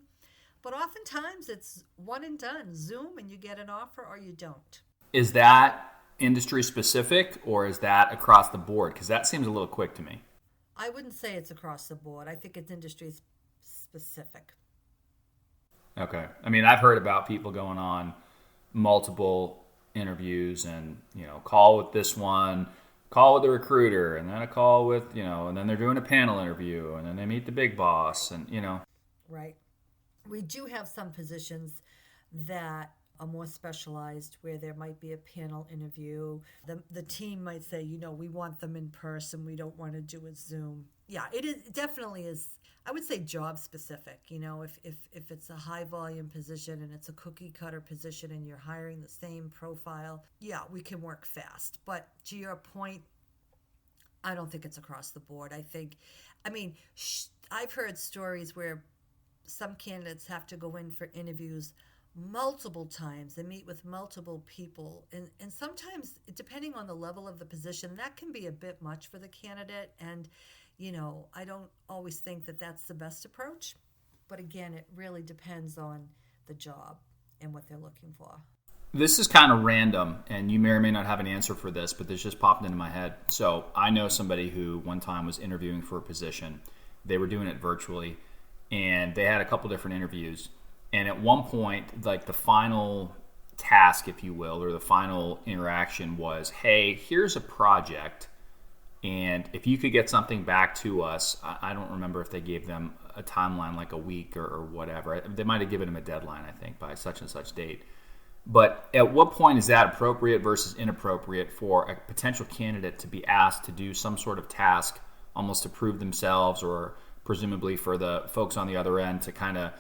Speaker 2: but oftentimes it's one and done, Zoom, and you get an offer or you don't.
Speaker 1: Is that industry specific or is that across the board? Because that seems a little quick to me.
Speaker 2: I wouldn't say it's across the board. I think it's industry specific.
Speaker 1: Okay. I mean, I've heard about people going on multiple interviews and, call with this one, call with the recruiter, and then a call with, and then they're doing a panel interview, and then they meet the big boss, and,
Speaker 2: Right. We do have some positions that are more specialized where there might be a panel interview. The team might say, we want them in person. We don't want to do a Zoom. Yeah, it definitely is. I would say job specific. If it's a high volume position and it's a cookie cutter position and you're hiring the same profile, yeah, we can work fast. But to your point, I don't think it's across the board. I've heard stories where some candidates have to go in for interviews multiple times and meet with multiple people. And sometimes, depending on the level of the position, that can be a bit much for the candidate. And, I don't always think that that's the best approach. But again, it really depends on the job and what they're looking for.
Speaker 1: This is kind of random, and you may or may not have an answer for this, but this just popped into my head. So I know somebody who one time was interviewing for a position. They were doing it virtually, and they had a couple different interviews. And at one point, like the final task, if you will, or the final interaction was, hey, here's a project, and if you could get something back to us, I don't remember if they gave them a timeline like a week or whatever. They might have given them a deadline, I think, by such and such date. But at what point is that appropriate versus inappropriate for a potential candidate to be asked to do some sort of task almost to prove themselves, or presumably for the folks on the other end to kind of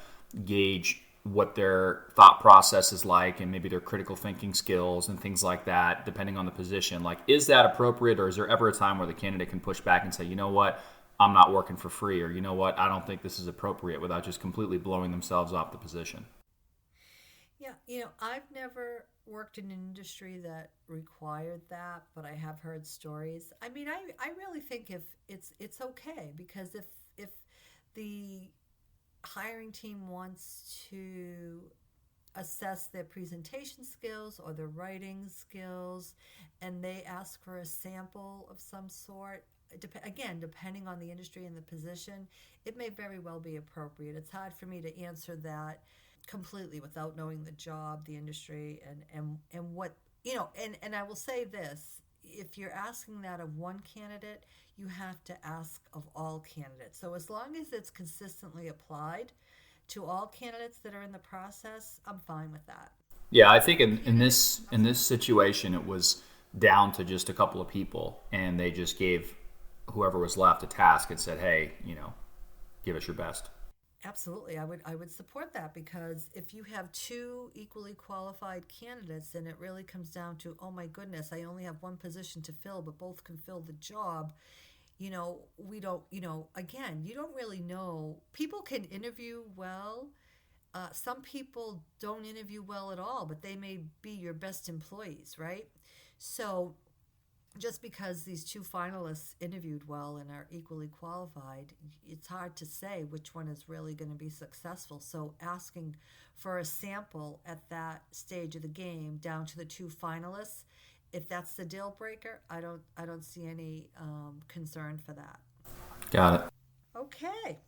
Speaker 1: gauge what their thought process is like and maybe their critical thinking skills and things like that, depending on the position? Like, is that appropriate, or is there ever a time where the candidate can push back and say, you know what, I'm not working for free, or you know what, I don't think this is appropriate, without just completely blowing themselves off the position?
Speaker 2: Yeah, I've never worked in an industry that required that, but I have heard stories. I really think if it's okay, because if the hiring team wants to assess their presentation skills or their writing skills and they ask for a sample of some sort, again, depending on the industry and the position, it may very well be appropriate. It's hard for me to answer that completely without knowing the job, the industry, and what, and I will say this: if you're asking that of one candidate, you have to ask of all candidates. So as long as it's consistently applied to all candidates that are in the process, I'm fine with that.
Speaker 1: Yeah, I think in this situation, it was down to just a couple of people, and they just gave whoever was left a task and said, hey, give us your best.
Speaker 2: Absolutely. I would support that, because if you have two equally qualified candidates, then it really comes down to, oh my goodness, I only have one position to fill, but both can fill the job. We don't, again, you don't really know. People can interview well. Some people don't interview well at all, but they may be your best employees, right? So just because these two finalists interviewed well and are equally qualified, it's hard to say which one is really going to be successful. So asking for a sample at that stage of the game down to the two finalists, if that's the deal breaker, I don't see any concern for that.
Speaker 1: Got it.
Speaker 2: Okay.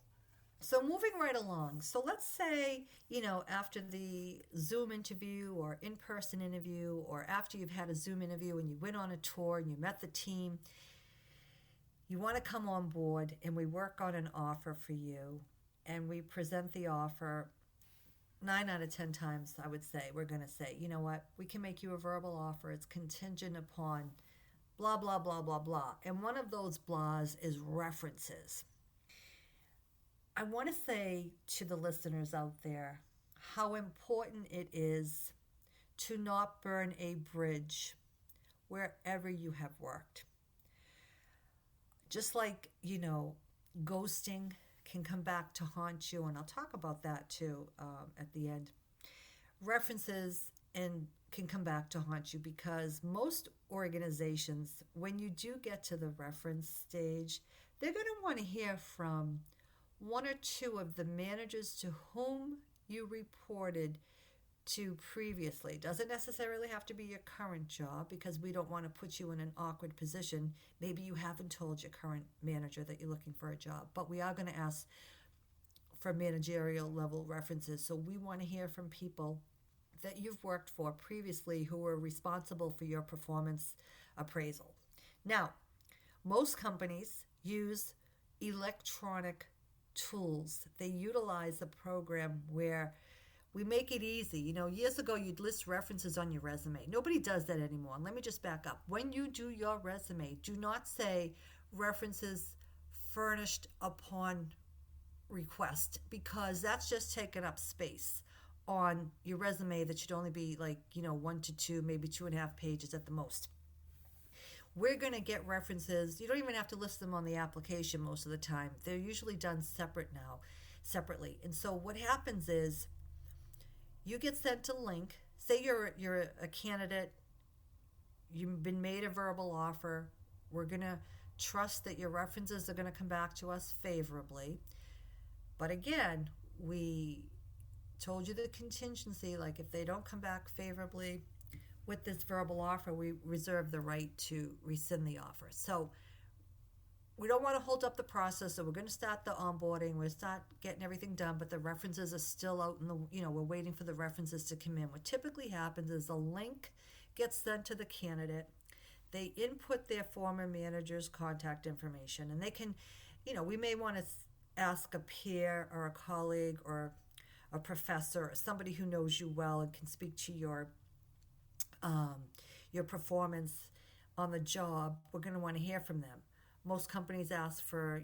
Speaker 2: So moving right along. So let's say, after the Zoom interview or in-person interview, or after you've had a Zoom interview and you went on a tour and you met the team, You want to come on board and we work on an offer for you and we present the offer. 9 out of 10 times, I would say, we're going to say, you know what, we can make you a verbal offer. It's contingent upon blah, blah, blah, blah, blah. And one of those blahs is references. I want to say to the listeners out there how important it is to not burn a bridge wherever you have worked. Just like, ghosting can come back to haunt you, and I'll talk about that too at the end. References and can come back to haunt you because most organizations, when you do get to the reference stage, they're going to want to hear from one or two of the managers to whom you reported to previously. Doesn't necessarily have to be your current job because we don't want to put you in an awkward position. Maybe you haven't told your current manager that you're looking for a job, but we are going to ask for managerial level references. So we want to hear from people that you've worked for previously who were responsible for your performance appraisal. Now, most companies use electronic tools. They utilize a program where we make it easy. Years ago, you'd list references on your resume. Nobody does that anymore. And let me just back up. When you do your resume, do not say references furnished upon request because that's just taking up space on your resume that should only be 1 to 2, maybe 2.5 pages at the most. We're going to get references. You don't even have to list them on the application most of the time. They're usually done separately. And so what happens is you get sent a link. Say you're a candidate. You've been made a verbal offer. We're going to trust that your references are going to come back to us favorably. But again, we told you the contingency, like if they don't come back favorably with this verbal offer, we reserve the right to rescind the offer. So we don't want to hold up the process. So we're going to start the onboarding. We're start getting everything done, but the references are still out in we're waiting for the references to come in. What typically happens is a link gets sent to the candidate. They input their former manager's contact information, and they can, we may want to ask a peer or a colleague or a professor or somebody who knows you well and can speak to your performance on the job. We're going to want to hear from them. Most companies ask for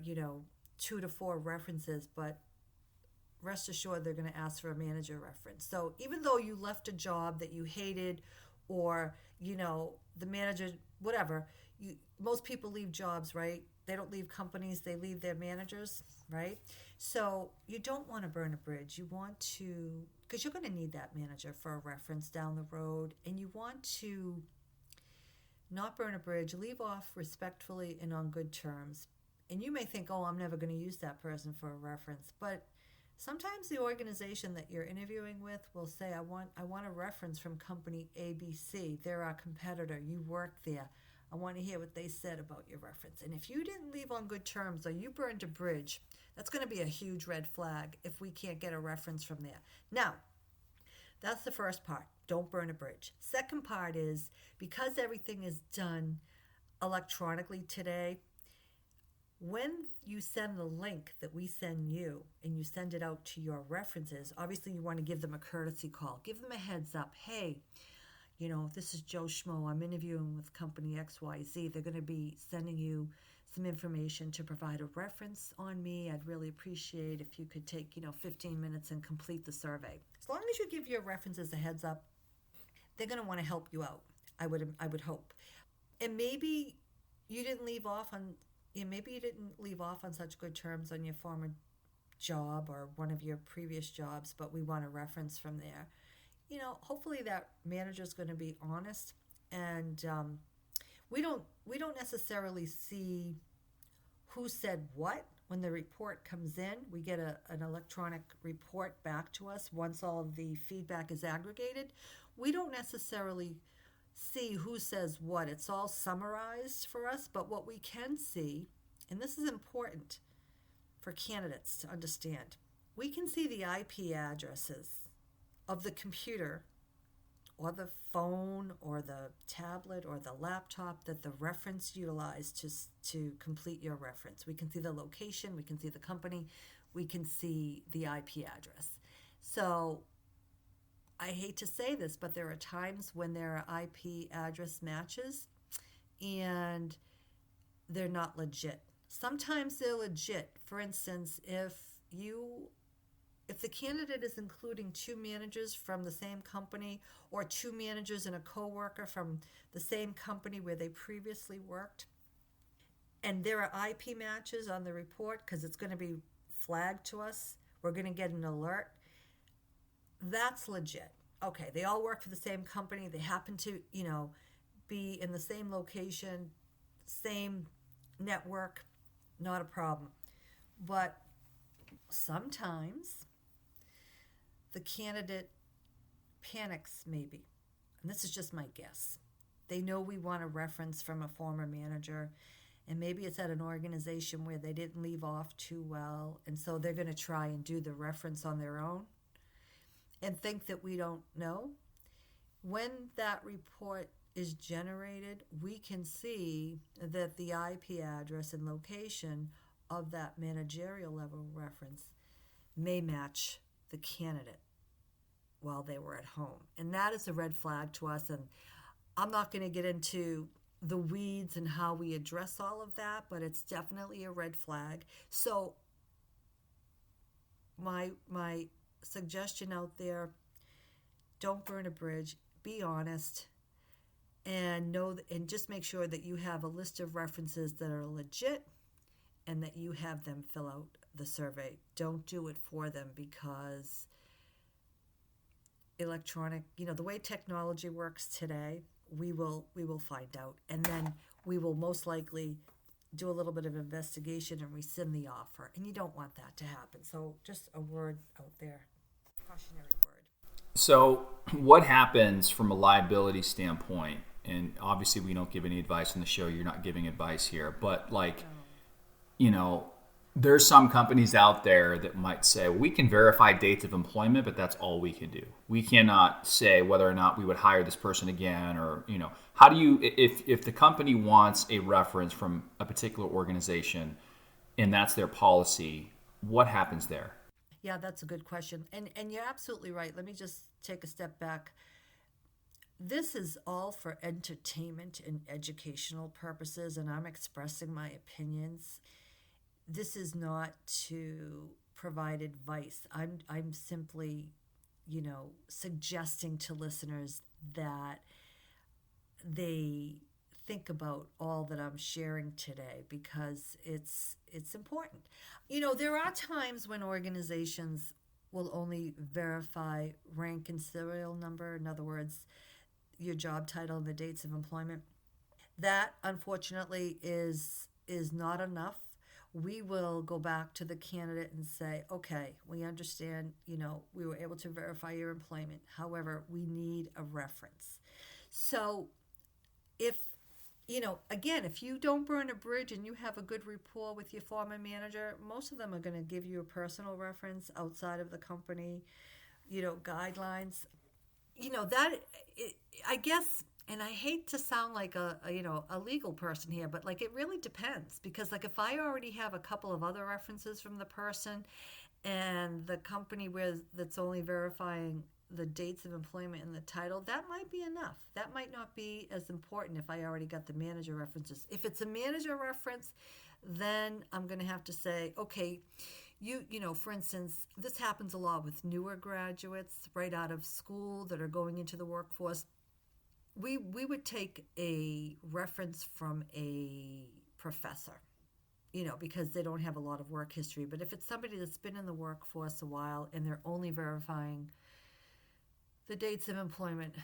Speaker 2: 2 to 4 references, but rest assured they're going to ask for a manager reference. So even though you left a job that you hated, or the manager, whatever, most people leave jobs, right? They don't leave companies, they leave their managers, right? So you don't want to burn a bridge. You want to, because you're going to need that manager for a reference down the road, and you want to not burn a bridge, leave off respectfully and on good terms. And you may think, oh, I'm never going to use that person for a reference, but sometimes the organization that you're interviewing with will say, I want a reference from company ABC. They're our competitor. You work there. I want to hear what they said about your reference. And if you didn't leave on good terms or you burned a bridge, that's going to be a huge red flag if we can't get a reference from there. Now, that's the first part. Don't burn a bridge. Second part is, because everything is done electronically today, when you send the link that we send you and you send it out to your references, obviously you want to give them a courtesy call. Give them a heads up. Hey, this is Joe Schmo. I'm interviewing with company XYZ. They're going to be sending you some information to provide a reference on me. I'd really appreciate if you could take, 15 minutes and complete the survey. As long as you give your references a heads up, they're going to want to help you out. I would hope. And maybe you didn't leave off on such good terms on your former job or one of your previous jobs, but we want a reference from there. Hopefully that manager is going to be honest, and we don't necessarily see who said what when the report comes in. We get an electronic report back to us once all of the feedback is aggregated. We don't necessarily see who says what. It's all summarized for us, but what we can see, and this is important for candidates to understand, we can see the IP addresses of the computer or the phone or the tablet or the laptop that the reference utilized to complete your reference. We can see the location, we can see the company, we can see the IP address. So I hate to say this, but there are times when there are IP address matches and they're not legit. Sometimes they're legit. For instance, if the candidate is including two managers from the same company or two managers and a coworker from the same company where they previously worked, and there are IP matches on the report because it's going to be flagged to us, we're going to get an alert, that's legit. Okay, they all work for the same company. They happen to, be in the same location, same network, not a problem. But sometimes the candidate panics, maybe, and this is just my guess. They know we want a reference from a former manager, and maybe it's at an organization where they didn't leave off too well, and so they're going to try and do the reference on their own and think that we don't know. When that report is generated, we can see that the IP address and location of that managerial level reference may match the candidate while they were at home. And that is a red flag to us. And I'm not going to get into the weeds and how we address all of that, but it's definitely a red flag. So my suggestion out there, don't burn a bridge, be honest, and just make sure that you have a list of references that are legit and that you have them fill out the survey. Don't do it for them, because electronic, the way technology works today, we will find out, and then we will most likely do a little bit of investigation and rescind the offer, and you don't want that to happen. So just a word out there, cautionary word.
Speaker 1: So what happens from a liability standpoint? And obviously we don't give any advice on the show. You're not giving advice here. But there's some companies out there that might say, we can verify dates of employment, but that's all we can do. We cannot say whether or not we would hire this person again, or, how do you, if the company wants a reference from a particular organization and that's their policy, what happens there?
Speaker 2: Yeah, that's a good question. And you're absolutely right. Let me just take a step back. This is all for entertainment and educational purposes, and I'm expressing my opinions. This is not to provide advice. I'm simply, suggesting to listeners that they think about all that I'm sharing today, because it's important. There are times when organizations will only verify rank and serial number. In other words, your job title and the dates of employment. That, unfortunately, is not enough. We will go back to the candidate and say, okay, we understand, we were able to verify your employment. However, we need a reference. So if you don't burn a bridge and you have a good rapport with your former manager, most of them are going to give you a personal reference outside of the company, guidelines. I guess, and I hate to sound like a legal person here, but it really depends, because if I already have a couple of other references from the person, and the company that's only verifying the dates of employment and the title, that might be enough. That might not be as important if I already got the manager references. If it's a manager reference, then I'm going to have to say, okay, for instance, this happens a lot with newer graduates right out of school that are going into the workforce. We would take a reference from a professor, because they don't have a lot of work history. But if it's somebody that's been in the workforce a while and they're only verifying the dates of employment,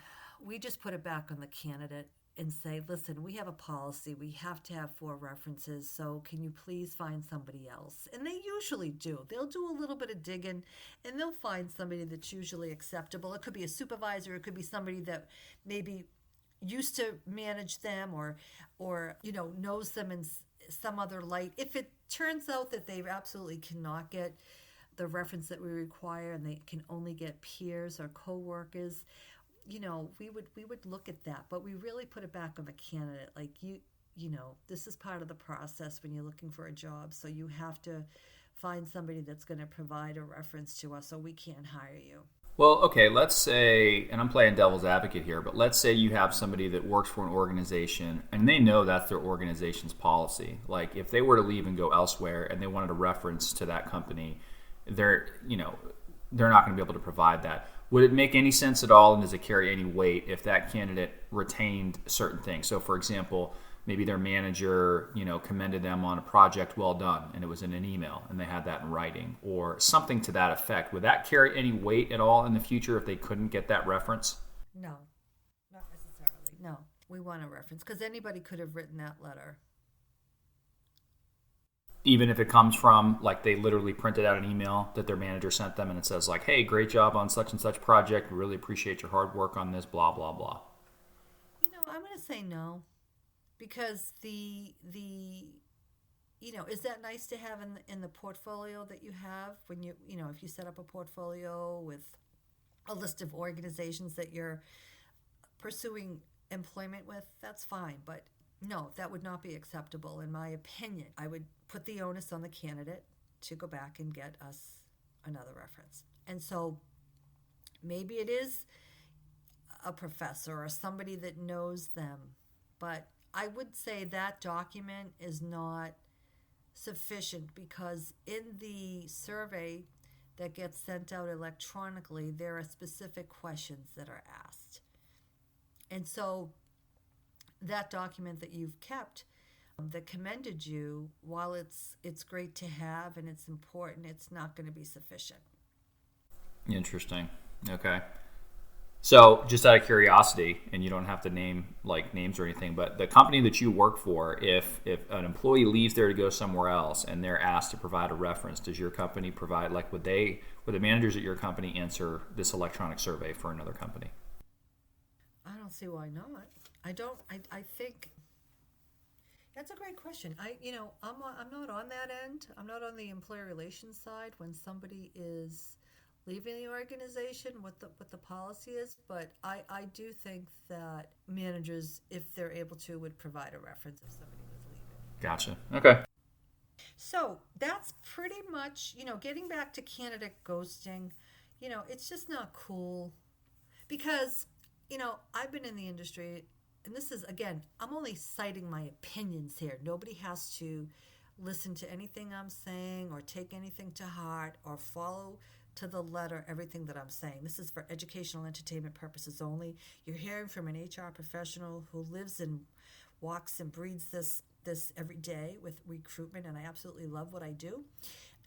Speaker 2: we just put it back on the candidate and say, listen, we have a policy. We have to have 4 references. So can you please find somebody else? And they usually do. They'll do a little bit of digging, and they'll find somebody that's usually acceptable. It could be a supervisor. It could be somebody that maybe used to manage them or knows them in some other light. If it turns out that they absolutely cannot get the reference that we require and they can only get peers or coworkers, we would look at that, but we really put it back on the candidate. Like this is part of the process when you're looking for a job. So you have to find somebody that's going to provide a reference to us, or we can't hire you.
Speaker 1: Well, okay, let's say, and I'm playing devil's advocate here, but let's say you have somebody that works for an organization and they know that's their organization's policy. Like if they were to leave and go elsewhere and they wanted a reference to that company, they're not going to be able to provide that. Would it make any sense at all, and does it carry any weight if that candidate retained certain things? So, for example, maybe their manager, commended them on a project well done, and it was in an email, and they had that in writing, or something to that effect. Would that carry any weight at all in the future if they couldn't get that reference?
Speaker 2: No, not necessarily. No, we want a reference because anybody could have written that letter.
Speaker 1: Even if it comes from, like, they literally printed out an email that their manager sent them, and it says, like, hey, great job on such and such project. We really appreciate your hard work on this, blah, blah, blah.
Speaker 2: I'm going to say no. Because is that nice to have in the portfolio that you have when if you set up a portfolio with a list of organizations that you're pursuing employment with, that's fine. But no, that would not be acceptable in my opinion. I would put the onus on the candidate to go back and get us another reference. And so maybe it is a professor or somebody that knows them, but I would say that document is not sufficient because in the survey that gets sent out electronically, there are specific questions that are asked. And so that document that you've kept that commended you, while it's great to have and it's important, it's not going to be sufficient.
Speaker 1: Interesting. Okay. So, just out of curiosity, and you don't have to name like names or anything, but the company that you work for, if an employee leaves there to go somewhere else and they're asked to provide a reference, does your company provide, like, would the managers at your company answer this electronic survey for another company?
Speaker 2: I don't see why not. I think that's a great question. I'm not on that end. I'm not on the employee relations side when somebody is leaving the organization, what the policy is, but I do think that managers, if they're able to, would provide a reference if somebody was leaving.
Speaker 1: Gotcha. Okay.
Speaker 2: So that's pretty much, getting back to candidate ghosting, it's just not cool because, I've been in the industry, and this is, again, I'm only citing my opinions here. Nobody has to listen to anything I'm saying or take anything to heart or follow to the letter everything that I'm saying. This is for educational entertainment purposes only. You're hearing from an HR professional who lives and walks and breathes this every day with recruitment, and I absolutely love what I do.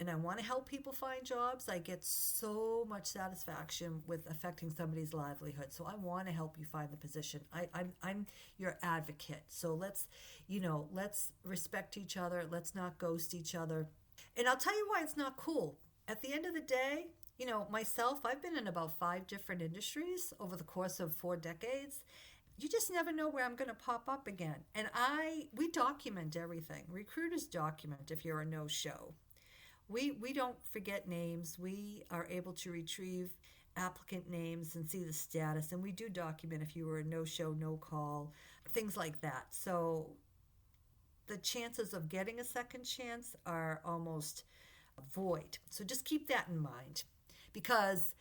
Speaker 2: And I want to help people find jobs. I get so much satisfaction with affecting somebody's livelihood. So I want to help you find the position. I'm your advocate. So let's respect each other. Let's not ghost each other. And I'll tell you why it's not cool. At the end of the day, myself, I've been in about 5 different industries over the course of 4 decades. You just never know where I'm going to pop up again. And we document everything. Recruiters document if you're a no-show. We don't forget names. We are able to retrieve applicant names and see the status. And we do document if you were a no-show, no-call, things like that. So the chances of getting a second chance are almost void. So just keep that in mind because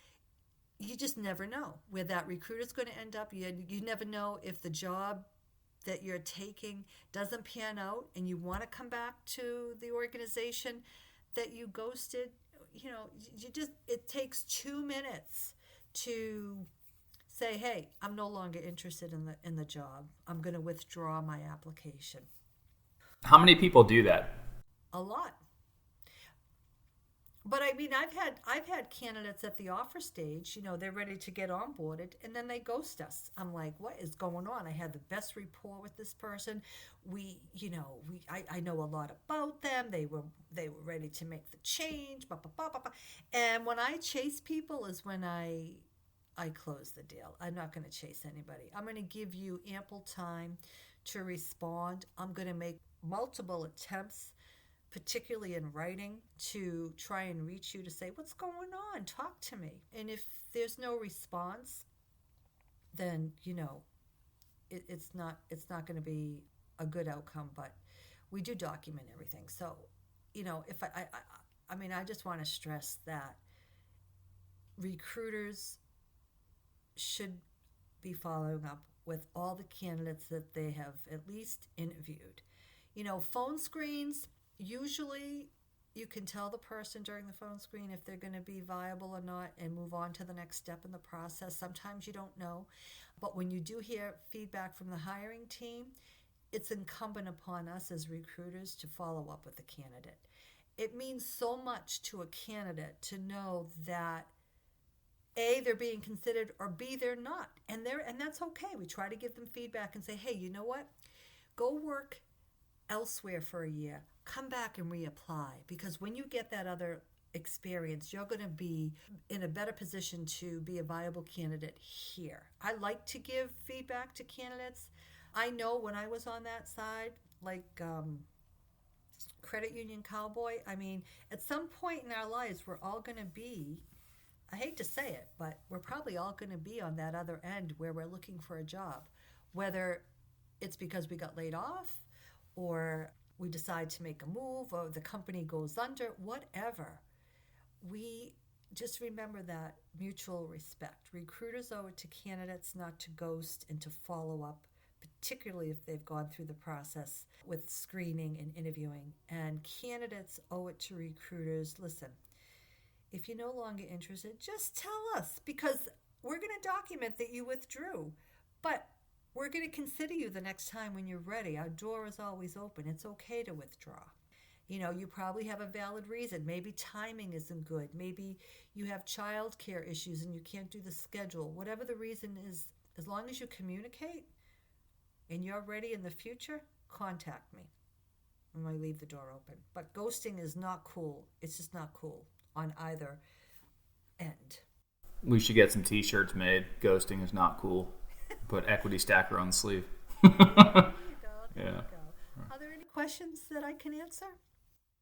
Speaker 2: you just never know where that recruiter is going to end up. You never know if the job that you're taking doesn't pan out and you want to come back to the organization that you ghosted. It takes 2 minutes to say, hey, I'm no longer interested in the job. I'm going to withdraw my application.
Speaker 1: How many people do that?
Speaker 2: A lot. But I mean, I've had candidates at the offer stage, they're ready to get onboarded, and then they ghost us. I'm like, what is going on? I had the best rapport with this person. I know a lot about them. They were ready to make the change. Blah, blah, blah, blah, blah. And when I chase people is when I close the deal. I'm not going to chase anybody. I'm going to give you ample time to respond. I'm going to make multiple attempts, particularly in writing, to try and reach you to say, what's going on? Talk to me. And if there's no response, then it's not going to be a good outcome. But we do document everything. So if I just want to stress that recruiters should be following up with all the candidates that they have at least interviewed. Phone screens, usually you can tell the person during the phone screen if they're going to be viable or not and move on to the next step in the process. Sometimes you don't know. But when you do hear feedback from the hiring team, it's incumbent upon us as recruiters to follow up with the candidate. It means so much to a candidate to know that A, they're being considered, or B, they're not. And that's okay. We try to give them feedback and say, hey, you know what? Go work elsewhere for a year. Come back and reapply. Because when you get that other experience, you're going to be in a better position to be a viable candidate here. I like to give feedback to candidates. I know when I was on that side, like credit union cowboy, at some point in our lives, we're all going to be, I hate to say it, but we're probably all going to be on that other end where we're looking for a job, whether it's because we got laid off or we decide to make a move or the company goes under, whatever. We just remember that mutual respect. Recruiters owe it to candidates not to ghost and to follow up, particularly if they've gone through the process with screening and interviewing. And candidates owe it to recruiters. Listen, if you're no longer interested, just tell us, because we're going to document that you withdrew. But we're going to consider you the next time when you're ready. Our door is always open. It's okay to withdraw. You probably have a valid reason. Maybe timing isn't good. Maybe you have childcare issues and you can't do the schedule. Whatever the reason is, as long as you communicate and you're ready in the future, contact me. And I leave the door open. But ghosting is not cool. It's just not cool on either end.
Speaker 1: We should get some t-shirts made. Ghosting is not cool. Put Equity Stacker on the sleeve.
Speaker 2: There you go.
Speaker 1: Yeah.
Speaker 2: Are there any questions that I can answer?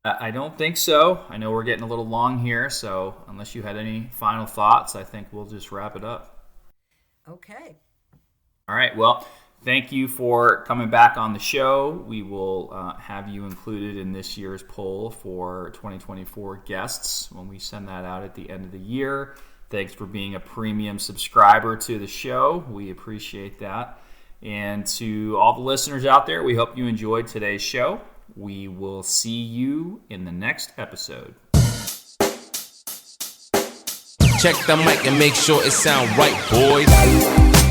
Speaker 1: I don't think so. I know we're getting a little long here, so unless you had any final thoughts, I think we'll just wrap it up.
Speaker 2: Okay.
Speaker 1: All right. Well, thank you for coming back on the show. We will have you included in this year's poll for 2024 guests when we send that out at the end of the year. Thanks for being a premium subscriber to the show. We appreciate that. And to all the listeners out there, we hope you enjoyed today's show. We will see you in the next episode.
Speaker 3: Check the mic and make sure it sound right, boys.